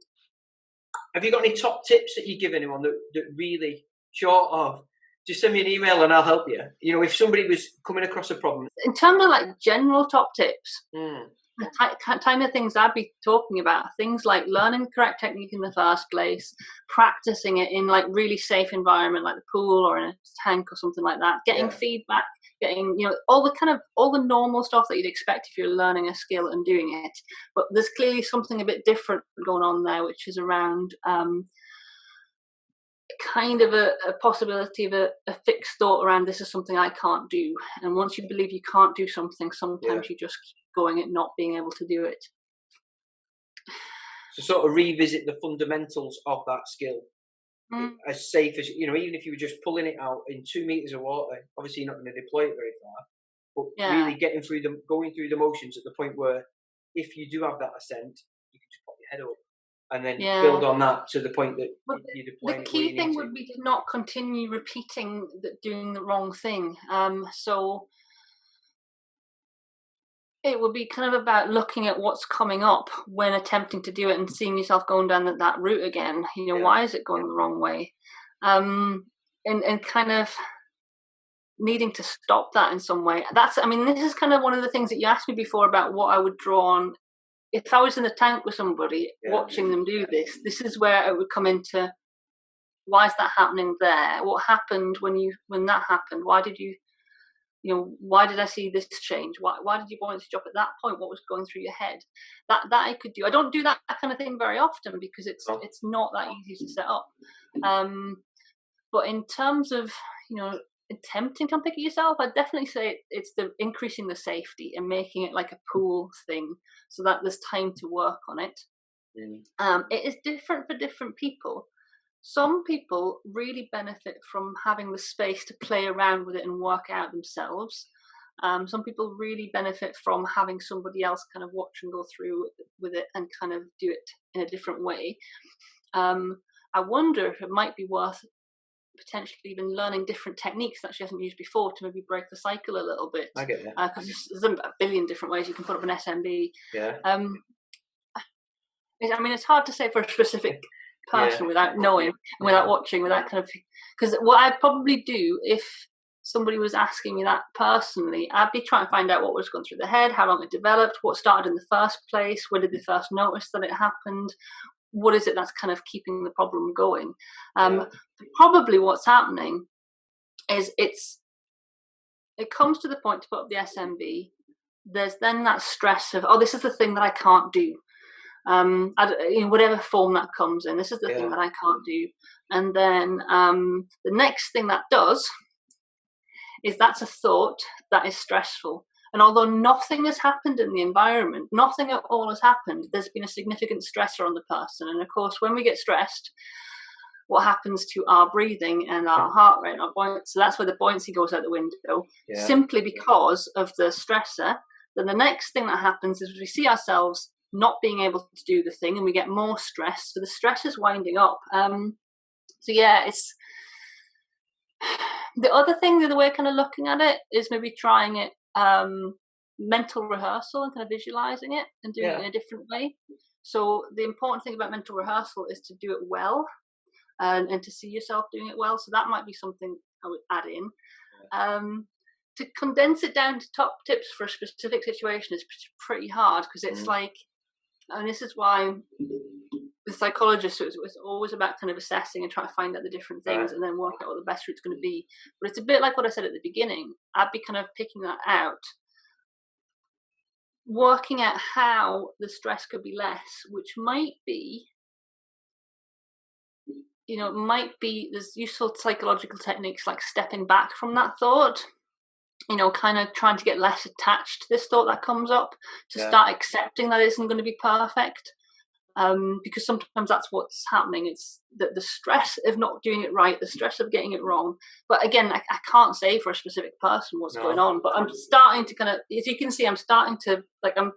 have you got any top tips that you give anyone that really, short of, just send me an email and I'll help you. You know, if somebody was coming across a problem. In terms of like general top tips, the kind of things I'd be talking about, things like learning the correct technique in the first place, practicing it in like really safe environment like the pool or in a tank or something like that, getting feedback, getting, all the normal stuff that you'd expect if you're learning a skill and doing it. But there's clearly something a bit different going on there, which is around kind of a possibility of a fixed thought around, this is something I can't do. And once you believe you can't do something, sometimes you just keep going at not being able to do it. So sort of revisit the fundamentals of that skill. As safe as, even if you were just pulling it out in 2 meters of water, obviously you're not going to deploy it very far, but really going through the motions at the point where if you do have that ascent, you can just pop your head up and then build on that to the point that you're deploying. The key thing would be to not continue repeating doing the wrong thing. So it would be kind of about looking at what's coming up when attempting to do it and seeing yourself going down that route again. Why is it going the wrong way? And kind of needing to stop that in some way. This is kind of one of the things that you asked me before about what I would draw on. If I was in the tank with somebody watching them do this is where it would come into, why is that happening there? What happened when that happened? Why did you, why did I see this change? Why did you buoyancy drop at that point? What was going through your head? That I could do. I don't do that kind of thing very often because it's not that easy to set up. But in terms of, attempting to unpick it yourself, I'd definitely say it's the increasing the safety and making it like a pool thing so that there's time to work on it. It is different for different people. Some people really benefit from having the space to play around with it and work out themselves. Some people really benefit from having somebody else kind of watch and go through with it and kind of do it in a different way. I wonder if it might be worth potentially even learning different techniques that she hasn't used before to maybe break the cycle a little bit. I get that. Because there's a billion different ways you can put up an SMB. Yeah. It's hard to say for a specific person without knowing and without watching, without kind of, because what I'd probably do if somebody was asking me that personally, I'd be trying to find out what was going through their head, how long it developed, what started in the first place, when did they first notice that it happened, what is it that's kind of keeping the problem going. Probably what's happening is it comes to the point to put up the SMB, there's then that stress of, this is the thing that I can't do. In whatever form that comes in, this is the thing that I can't do. And then the next thing that does is that's a thought that is stressful. And although nothing has happened in the environment, nothing at all has happened, there's been a significant stressor on the person. And of course, when we get stressed, what happens to our breathing and our heart rate and our buoyancy? So that's where the buoyancy goes out the window, simply because of the stressor. Then the next thing that happens is we see ourselves not being able to do the thing and we get more stress. So the stress is winding up. It's the other thing, the other way of kind of looking at it is maybe trying it mental rehearsal and kind of visualizing it and doing it in a different way. So the important thing about mental rehearsal is to do it well, and to see yourself doing it well. So that might be something I would add in. To condense it down to top tips for a specific situation is pretty hard, because it's like, and this is why the psychologist was always about kind of assessing and trying to find out the different things and then work out what the best route's going to be. But it's a bit like what I said at the beginning. I'd be kind of picking that out, working out how the stress could be less, which might be, there's useful psychological techniques like stepping back from that thought, kind of trying to get less attached to this thought that comes up, to start accepting that it isn't going to be perfect. Because sometimes that's what's happening. It's that the stress of not doing it right, the stress of getting it wrong. But again, I can't say for a specific person what's going on, but I'm starting to kind of, as you can see, I'm starting to, you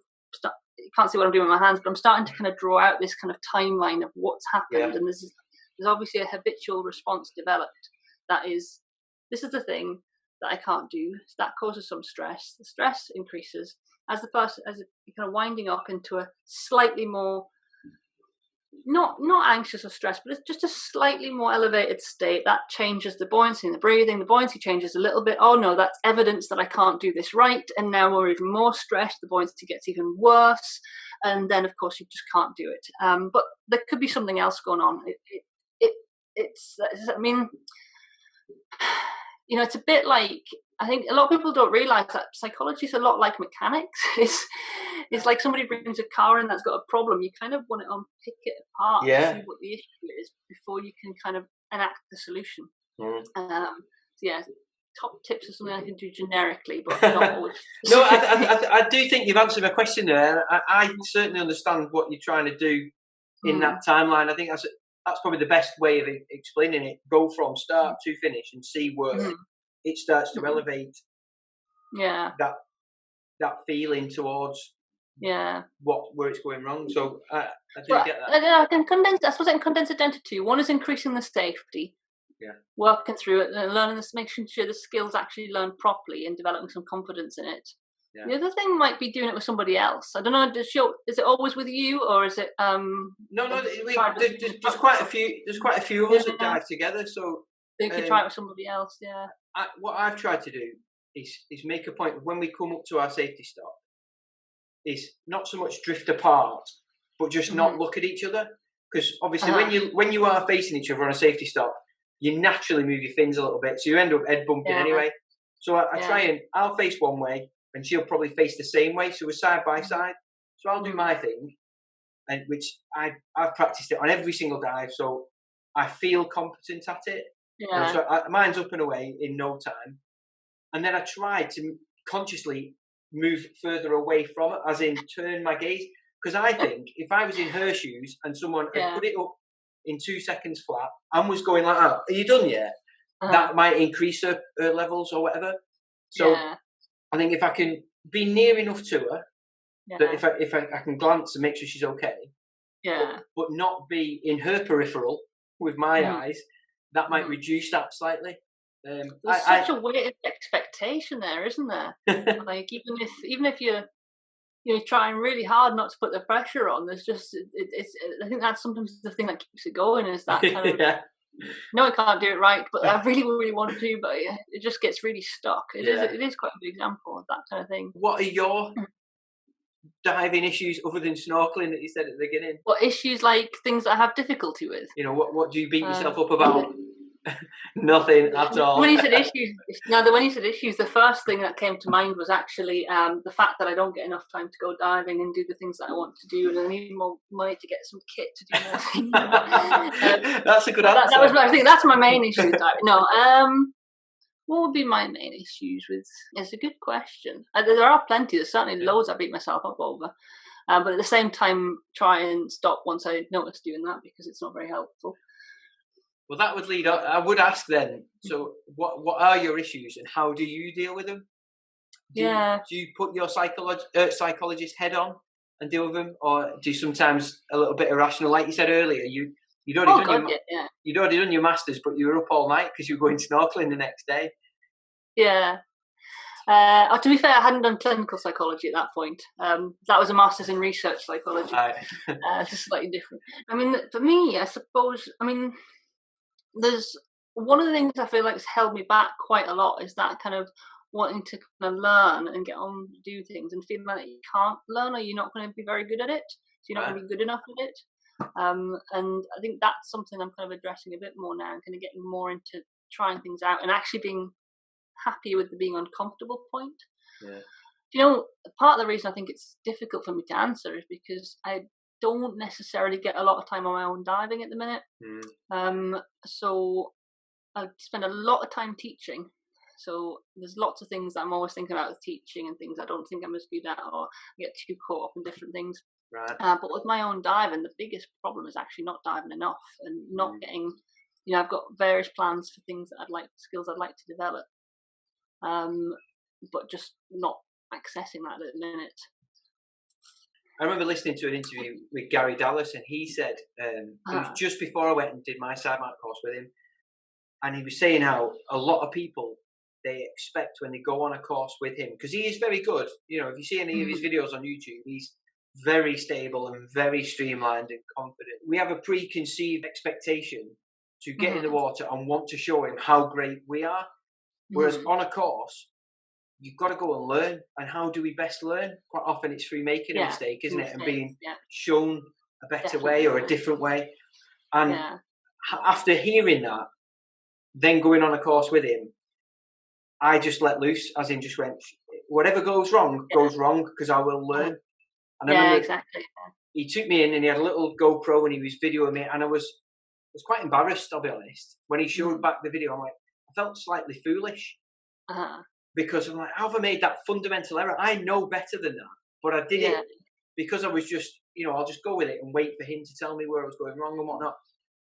can't see what I'm doing with my hands, but I'm starting to kind of draw out this kind of timeline of what's happened. And there's obviously a habitual response developed that is, this is the thing that I can't do. So that causes some stress. The stress increases as you're kind of winding up into a slightly more, not anxious or stressed, but it's just a slightly more elevated state. That changes the buoyancy and the breathing. The buoyancy changes a little bit. Oh no, that's evidence that I can't do this right. And now we're even more stressed. The buoyancy gets even worse. And then of course you just can't do it. But there could be something else going on. It's a bit like, I think a lot of people don't realize that psychology is a lot like mechanics. It's like somebody brings a car in that's got a problem. You kind of want to unpick it apart and see what the issue is before you can kind of enact the solution. Top tips are something I can do generically, but not always. No, I do think you've answered my question there. I certainly understand what you're trying to do in that timeline. I think that's probably the best way of explaining it. Go from start to finish and see where it starts to elevate that feeling towards where it's going wrong. So I do get that. I suppose I can condense it down to two. One is increasing the safety, working through it and learning this, making sure the skills actually learned properly and developing some confidence in it. The other thing might be doing it with somebody else. I don't know. Is it always with you, or is it? No. There's quite a few. There's quite a few of us that dive together. So you could try it with somebody else. Yeah. What I've tried to do is make a point when we come up to our safety stop, is not so much drift apart, but just not look at each other. Because obviously, when you are facing each other on a safety stop, you naturally move your fins a little bit, so you end up head bumping anyway. So I try and I'll face one way, and she'll probably face the same way, so we're side by side. So I'll do my thing, and which I've practiced it on every single dive, so I feel competent at it. So mine's up and away in no time, and then I try to consciously move further away from it, as in turn my gaze, because I think if I was in her shoes and someone had put it up in 2 seconds flat and was going like that, are you done yet? That might increase her levels or whatever. So I think if I can be near enough to her, that if I can glance and make sure she's okay, but not be in her peripheral with my eyes, that might reduce that slightly. There's such a weighted expectation there, isn't there? Like even if you're trying really hard not to put the pressure on, there's just I think that's sometimes the thing that keeps it going, is that kind of no, I can't do it right, but I really, really want to, but it just gets really stuck. It is quite a good example of that kind of thing. What are your diving issues other than snorkeling that you said at the beginning? What issues, like things that I have difficulty with? What do you beat yourself up about? Nothing at all. When you said issues, the first thing that came to mind was actually the fact that I don't get enough time to go diving and do the things that I want to do, and I need more money to get some kit to do more things. That's a good answer. I think that's my main issue with diving. No, what would be my main issues with? It's a good question. There are plenty. There's certainly loads I beat myself up over, but at the same time, try and stop once I notice doing that, because it's not very helpful. Well, that would lead on. I would ask then, so what are your issues and how do you deal with them? Do you put your psychologist head on and deal with them, or do you sometimes a little bit irrational? Like you said earlier, you'd already done your masters, but you were up all night because you were going snorkeling the next day. Yeah. To be fair, I hadn't done clinical psychology at that point. That was a master's in research psychology. Just slightly different. I mean, for me, I suppose, I mean, there's one of the things I feel like has held me back quite a lot is that kind of wanting to kind of learn and get on to do things and feeling like you can't learn or you're not going to be very good at it. So you're not going to be good enough at it. And I think that's something I'm kind of addressing a bit more now, and kind of getting more into trying things out and actually being happy with the being uncomfortable point. Yeah. You know, part of the reason I think it's difficult for me to answer is because I don't necessarily get a lot of time on my own diving at the minute. So I spend a lot of time teaching. So there's lots of things that I'm always thinking about with teaching and things I don't think I'm as good at, or I get too caught up in different things. Right. But with my own diving, the biggest problem is actually not diving enough and not getting, you know, I've got various plans for things that skills I'd like to develop, but just not accessing that at the minute. I remember listening to an interview with Gary Dallas, and he said, it was just before I went and did my side mount course with him, and he was saying how a lot of people, they expect when they go on a course with him, because he is very good, you know, if you see any of his videos on YouTube, he's very stable and very streamlined and confident. We have a preconceived expectation to get in the water and want to show him how great we are, whereas on a course, you've got to go and learn. And how do we best learn? Quite often it's through making a mistake, isn't it? And being shown a better way or a different way. And after hearing that, then going on a course with him, I just let loose, as in just went, whatever goes wrong, goes wrong, because I will learn. And I remember exactly. He took me in and he had a little GoPro and he was videoing me, and I was quite embarrassed, I'll be honest. When he showed back the video, I'm like, I felt slightly foolish. Because I'm like, how have I made that fundamental error? I know better than that, but I did it because I was just, you know, I'll just go with it and wait for him to tell me where I was going wrong and whatnot.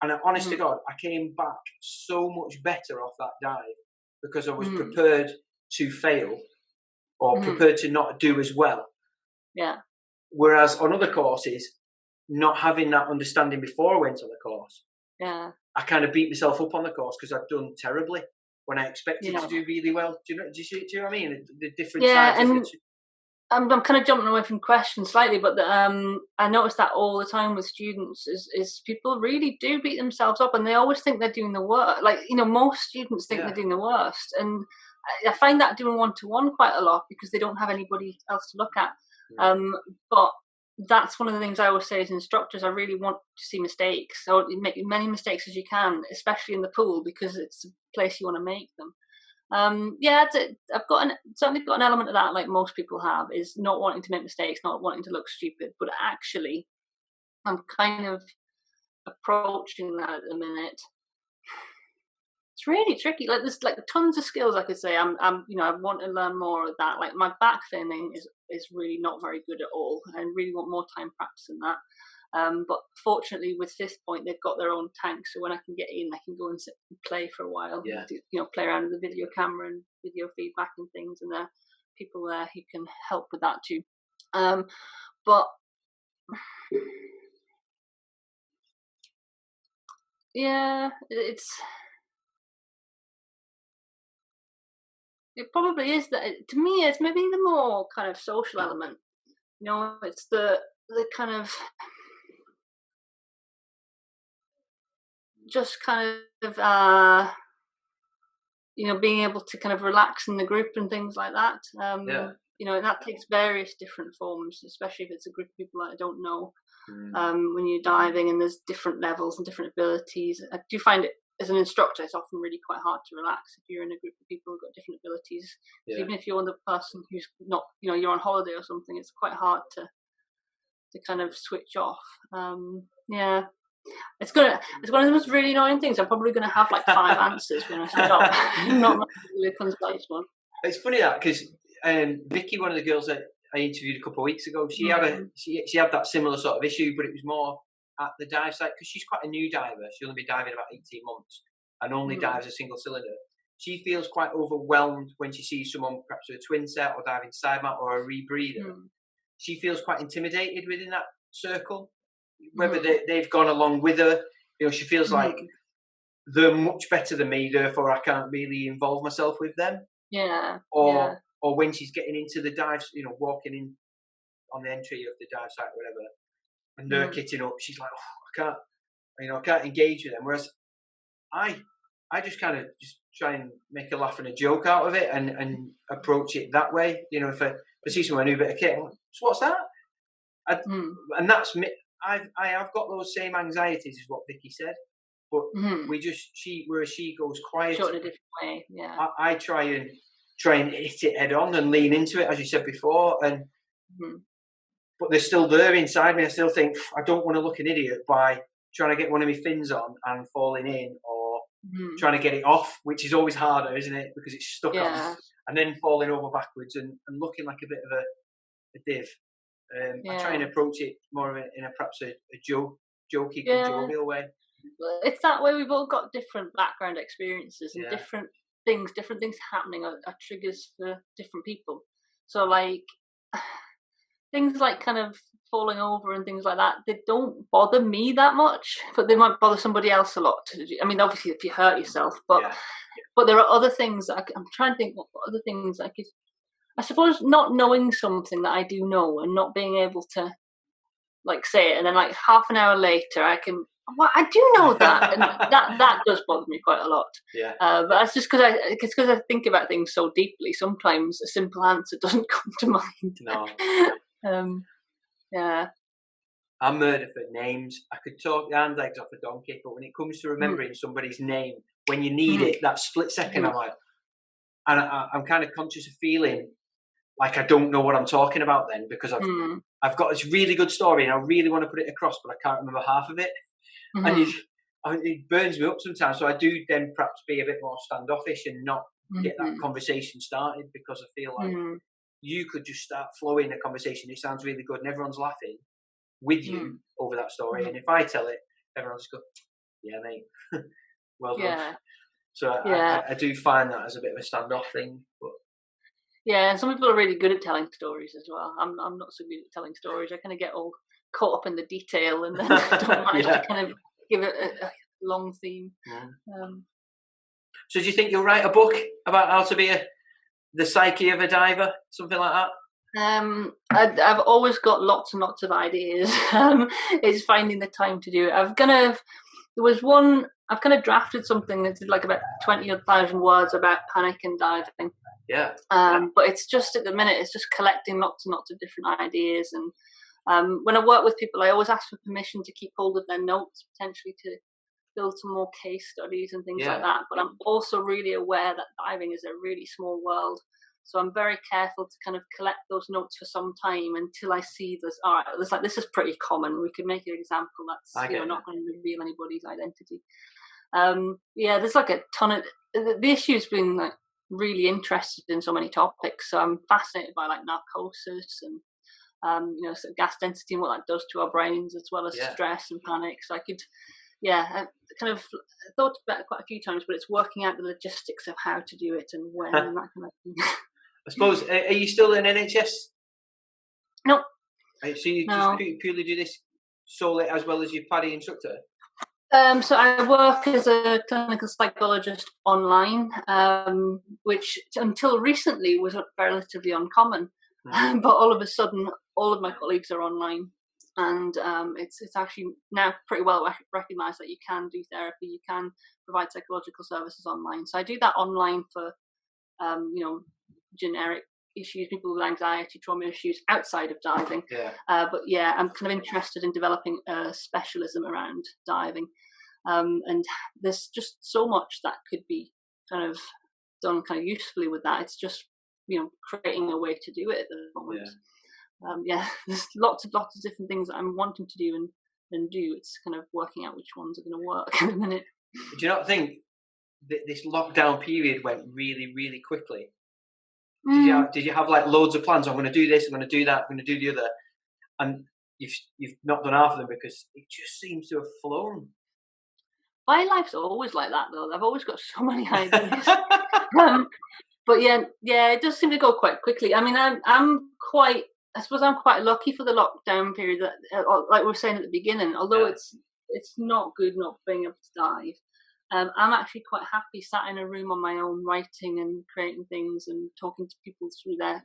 And honest to God, I came back so much better off that dive because I was prepared to fail or prepared to not do as well. Yeah. Whereas on other courses, not having that understanding before I went on the course, I kind of beat myself up on the course because I'd done terribly when I expected to do really well. Do you know what I mean? The different sides of the two. I'm kind of jumping away from questions slightly, but I notice that all the time with students is people really do beat themselves up, and they always think they're doing the worst. Like, you know, most students think they're doing the worst, and I find that doing one-to-one quite a lot because they don't have anybody else to look at. But that's one of the things I always say as instructors. I really want to see mistakes. So you make as many mistakes as you can, especially in the pool, because it's a place you want to make them. I've certainly got an element of that, like most people have, is not wanting to make mistakes, not wanting to look stupid. But actually, I'm kind of approaching that at the minute. It's really tricky. Like, there's like tons of skills I could say. I want to learn more of that. Like, my back finning is really not very good at all. I really want more time practicing that. But fortunately, with Fifth Point, they've got their own tank, so when I can get in, I can go and sit and play for a while. Play around with the video camera and video feedback and things, and there are people there who can help with that too. But yeah, it probably is that. To me, it's maybe the more kind of social element. You know, it's the kind of just kind of being able to kind of relax in the group and things like that. You know, and that takes various different forms, especially if it's a group of people that I don't know. When you're diving and there's different levels and different abilities, I do find it as an instructor, it's often really quite hard to relax if you're in a group of people who've got different abilities. Even if you're the person who's not, you're on holiday or something, it's quite hard to kind of switch off. It's one of those really annoying things. I'm probably going to have like 5 answers when I stop. Not really a concise one. It's funny that because Vicky, one of the girls that I interviewed a couple of weeks ago, she had that similar sort of issue, but it was more at the dive site because she's quite a new diver. She'll only be diving about 18 months and only dives a single cylinder. She feels quite overwhelmed when she sees someone perhaps with a twin set or diving side mount or a rebreather. She feels quite intimidated within that circle. Whether they've gone along with her, she feels like they're much better than me, therefore I can't really involve myself with them. Or or when she's getting into the dive, walking in on the entry of the dive site or whatever, and they're kitting up, she's like, oh, I can't engage with them. Whereas I just kind of just try and make a laugh and a joke out of it and approach it that way. If I see someone new bit of kit, I'm like, so what's that? And that's me. I have got those same anxieties as what Vicky said, but whereas she goes quiet. Short in a different way, yeah. I try and hit it head on and lean into it, as you said before, and but they're still there inside me. I still think I don't want to look an idiot by trying to get one of my fins on and falling in, or trying to get it off, which is always harder, isn't it? Because it's stuck on, and then falling over backwards and looking like a bit of a div. I try and approach it more in a perhaps a jokey, jovial way. It's that way. We've all got different background experiences and different things happening are triggers for different people. So like things like kind of falling over and things like that, they don't bother me that much, but they might bother somebody else a lot. I mean, obviously if you hurt yourself, but there are other things that I'm trying to think what other things I could. I suppose not knowing something that I do know and not being able to like say it, and then like half an hour later I I do know that, and that does bother me quite a lot. Yeah. But that's just because I think about things so deeply. Sometimes a simple answer doesn't come to mind. No. Yeah. I'm murder for names. I could talk the hand legs off a donkey, but when it comes to remembering somebody's name, when you need it, that split second, I'm like, and I'm kind of conscious of feeling like I don't know what I'm talking about then, because I've got this really good story and I really want to put it across, but I can't remember half of it. And it burns me up sometimes. So I do then perhaps be a bit more standoffish and not get that conversation started, because I feel like you could just start flowing a conversation. It sounds really good and everyone's laughing with you over that story. And if I tell it, everyone just go, yeah, mate, well done. So I do find that as a bit of a standoff thing. But yeah, and some people are really good at telling stories as well. I'm not so good at telling stories. I kind of get all caught up in the detail and then don't manage to kind of give it a long theme. So do you think you'll write a book about how to be the psyche of a diver, something like that? I've always got lots and lots of ideas. It's finding the time to do it. There was one, I've kind of drafted something that did like about 20,000 words about panic and diving. Yeah. But it's just at the minute, it's just collecting lots and lots of different ideas. And when I work with people, I always ask for permission to keep hold of their notes, potentially to build some more case studies and things like that. But I'm also really aware that diving is a really small world. So I'm very careful to kind of collect those notes for some time until I see this. All right, this is pretty common. We could make an example that's not going to reveal anybody's identity. There's like a ton of the issue's been like really interested in so many topics. So I'm fascinated by like narcosis and sort of gas density and what that does to our brains, as well as stress and panic. So I kind of thought about it quite a few times, but it's working out the logistics of how to do it and when and that kind of thing. I suppose, are you still in NHS? No. So you just purely do this solely as well as your PADI instructor? So I work as a clinical psychologist online, which until recently was relatively uncommon. But all of a sudden, all of my colleagues are online. And it's actually now pretty well recognised that you can do therapy, you can provide psychological services online. So I do that online for, generic issues, people with anxiety, trauma issues outside of diving. But I'm kind of interested in developing a specialism around diving. And there's just so much that could be kind of done kind of usefully with that. It's just, creating a way to do it at the moment. There's lots of different things that I'm wanting to do and do. It's kind of working out which ones are going to work at the minute. Do you not think that this lockdown period went really, really quickly? Did you have like loads of plans? I'm going to do this, I'm going to do that, I'm going to do the other, and you've not done half of them because it just seems to have flown. My life's always like that though. I've always got so many ideas. But it does seem to go quite quickly. I mean, I'm quite lucky for the lockdown period. That, like we were saying at the beginning, although it's not good not being able to dive, I'm actually quite happy sat in a room on my own, writing and creating things and talking to people through their,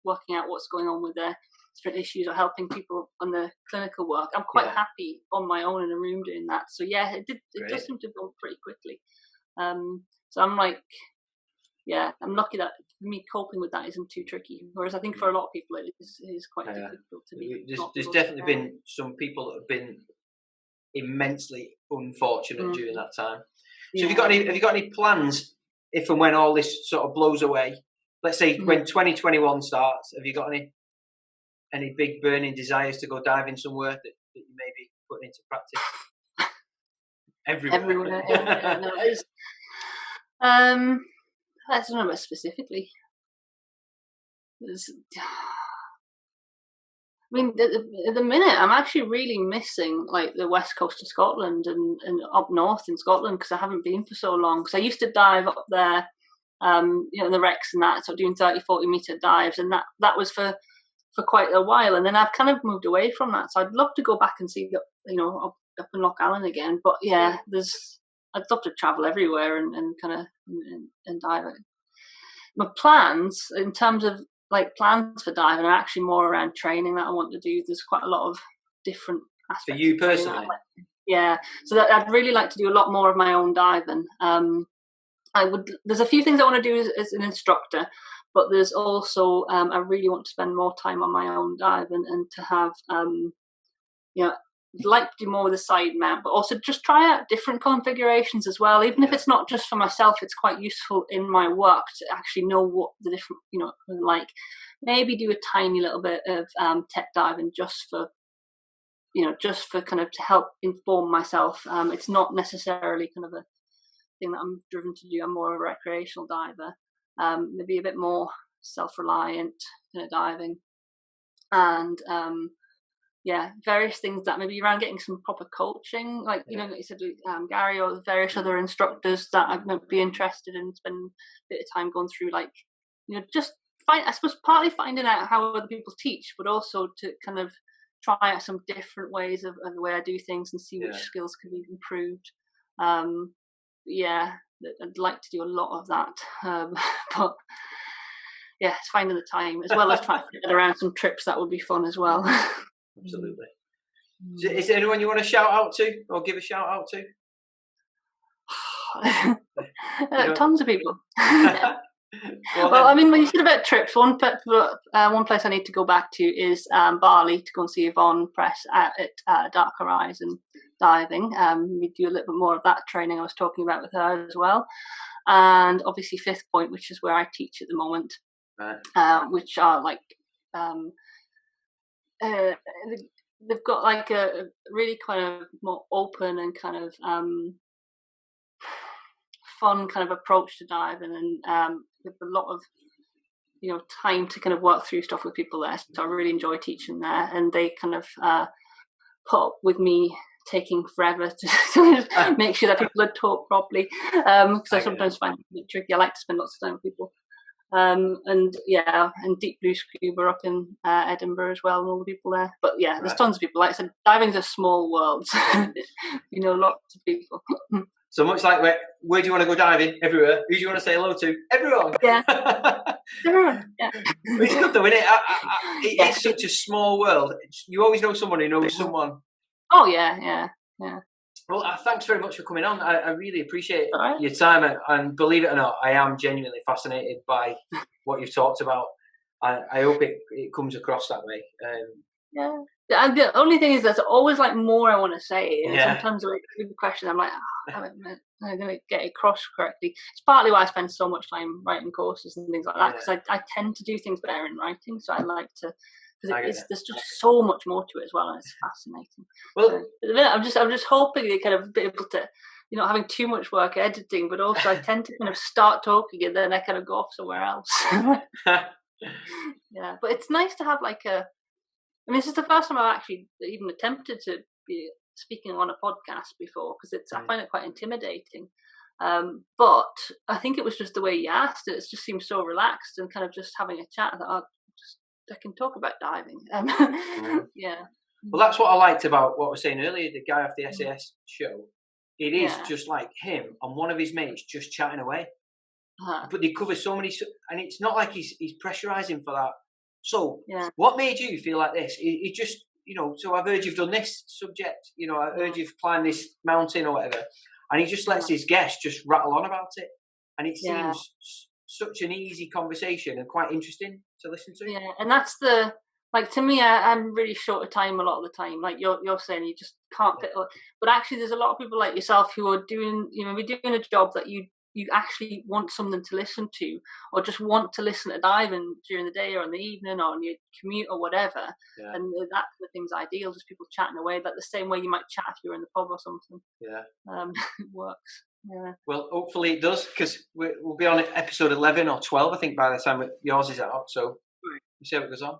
working out what's going on with their different issues or helping people on the clinical work. I'm quite happy on my own in a room doing that. So yeah, it does seem to go pretty quickly. So I'm like, I'm lucky that for me coping with that isn't too tricky. Whereas I think for a lot of people it is quite difficult to be. There's definitely been some people that have been immensely unfortunate during that time. So have you got any plans if and when all this sort of blows away? Let's say when 2021 starts, have you got any big burning desires to go diving somewhere that you may be putting into practice? Everywhere. I don't know about specifically. I mean, at the minute, I'm actually really missing like the west coast of Scotland and up north in Scotland because I haven't been for so long. Because I used to dive up there, in the wrecks and that, so doing 30, 40 meter dives, and that was for quite a while. And then I've kind of moved away from that. So I'd love to go back and see, up in Loch Allen again. But yeah, I'd love to travel everywhere and kind of and dive. My plans in terms of plans for diving are actually more around training that I want to do. There's quite a lot of different aspects. For you personally? Yeah. So I'd really like to do a lot more of my own diving. There's a few things I want to do as an instructor, but there's also, I really want to spend more time on my own diving and to have, I'd like to do more with a side mount, but also just try out different configurations as well. Even if it's not just for myself, it's quite useful in my work to actually know what the different, like maybe do a tiny little bit of tech diving just for kind of to help inform myself. It's not necessarily kind of a thing that I'm driven to do. I'm more of a recreational diver, maybe a bit more self-reliant kind of diving, and various things that maybe around getting some proper coaching, like you said, Gary or various other instructors that I might be interested in, spend a bit of time going through, just I suppose partly finding out how other people teach, but also to kind of try out some different ways of the way I do things and see which skills can be improved. I'd like to do a lot of that, but it's finding the time as well as trying to get around some trips that would be fun as well. Absolutely. Is there anyone you want to shout out to or give a shout out to? Tons of people. Well, I mean, when you said about trips, one place I need to go back to is Bali to go and see Yvonne Press at Dark Horizon Diving. We do a little bit more of that training I was talking about with her as well. And obviously Fifth Point, which is where I teach at the moment, which are they've got like a really kind of more open and kind of fun kind of approach to diving, and with a lot of time to kind of work through stuff with people there. So I really enjoy teaching there, and they kind of put up with me taking forever to make sure that people are taught properly, because I sometimes find it a bit tricky. I like to spend lots of time with people. And Deep Blue Scuba up in Edinburgh as well, and all the people there. But there's tons of people. Like I said, diving's a small world, so lots of people. So much like where do you want to go diving? Everywhere. Who do you want to say hello to? Everyone. Yeah. Everyone. Yeah. It's good though, isn't it? It's such a small world. You always know someone who knows someone. Oh yeah. Well, thanks very much for coming on. I really appreciate your time, and believe it or not, I am genuinely fascinated by what you've talked about. I hope it comes across that way. And the only thing is, there's always more I want to say. And sometimes when I do the question, I'm like, I'm going to get it across correctly. It's partly why I spend so much time writing courses and things like that, because I tend to do things better in writing. So I like to. There's just so much more to it as well, and it's fascinating. Well, I'm just hoping to kind of be able to, having too much work editing, but also I tend to kind of start talking and then I kind of go off somewhere else. But it's nice to have this is the first time I've actually even attempted to be speaking on a podcast before, because I find it quite intimidating. But I think it was just the way you asked it. It just seemed so relaxed and kind of just having a chat that I can talk about diving. Well, that's what I liked about what I was saying earlier, the guy off the SAS show. it is just like him and one of his mates just chatting away. But they cover so many, and it's not like he's pressurising for that. So, what made you feel like this? It just, so I've heard you've done this subject, I heard you've climbed this mountain or whatever, and he just lets his guests just rattle on about it. And it seems such an easy conversation and quite interesting to listen to. Yeah, and that's to me, I'm really short of time a lot of the time. Like you're saying, you just can't fit. But actually, there's a lot of people like yourself who are doing, we're doing a job that you actually want something to listen to, or just want to listen to diving during the day or in the evening or on your commute or whatever. Yeah. And that kind of thing's ideal, just people chatting away, like the same way you might chat if you're in the pub or something. Yeah. It works. Yeah. Well, hopefully it does, because we'll be on episode 11 or 12, I think, by the time yours is out. So we'll see how it goes on.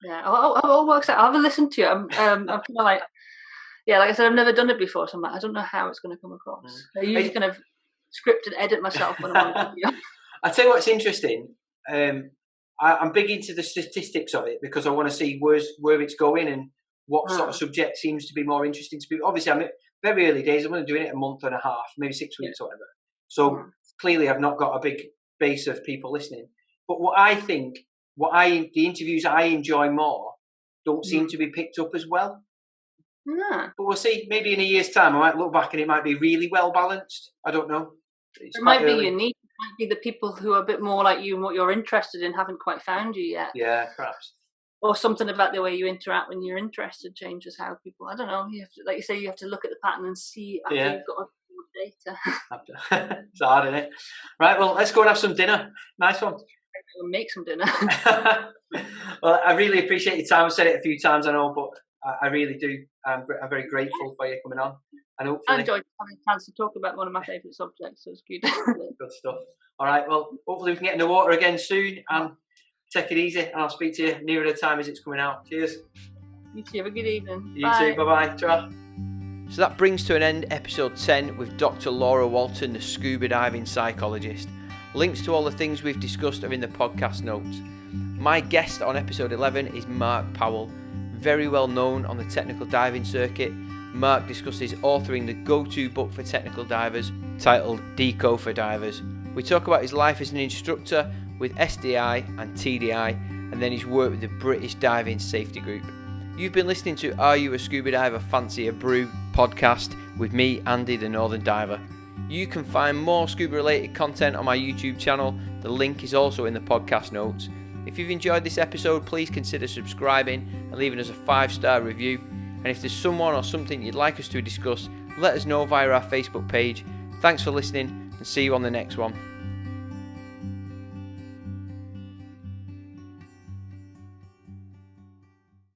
Yeah, it all works out. I'll have a listen to it. I'm kind of like, like I said, I've never done it before, so I'm like, I don't know how it's going to come across. I usually kind of script and edit myself when I'm on video. I tell you what's interesting. I'm big into the statistics of it, because I want to see where it's going and what sort of subject seems to be more interesting to people. Obviously, I'm at very early days. I'm only doing it a month and a half, maybe 6 weeks or whatever. So clearly, I've not got a big base of people listening. But the interviews I enjoy more don't seem to be picked up as well. But we'll see. Maybe in a year's time, I might look back and it might be really well balanced. I don't know. It might be unique. It might be the people who are a bit more like you and what you're interested in haven't quite found you yet. Yeah, perhaps. Or something about the way you interact when you're interested changes how people. I don't know. You have to, like you say, you have to look at the pattern and see after you've got data. It's hard, isn't it? Right. Well, let's go and have some dinner. Nice one. We'll make some dinner. Well, I really appreciate your time. I've said it a few times, I know, but I really do. I'm very grateful for you coming on. And hopefully, I enjoyed having a chance to talk about one of my favourite subjects, so it's good. Good stuff. All right, well, hopefully we can get in the water again soon, and take it easy, and I'll speak to you nearer the time as it's coming out. Cheers. You too. Have a good evening. You too. Bye-bye. Ta. So that brings to an end episode 10 with Dr. Laura Walton, the scuba diving psychologist. Links to all the things we've discussed are in the podcast notes. My guest on episode 11 is Mark Powell, very well known on the technical diving circuit. Mark discusses authoring the go-to book for technical divers titled Deco for Divers. We talk about his life as an instructor with SDI and TDI, and then his work with the British Diving Safety Group. You've been listening to Are You a Scuba Diver Fancy a Brew podcast with me, Andy the Northern Diver. You can find more scuba related content on my YouTube channel. The link is also in the podcast notes. If you've enjoyed this episode, please consider subscribing and leaving us a 5-star review. And if there's someone or something you'd like us to discuss, let us know via our Facebook page. Thanks for listening, and see you on the next one.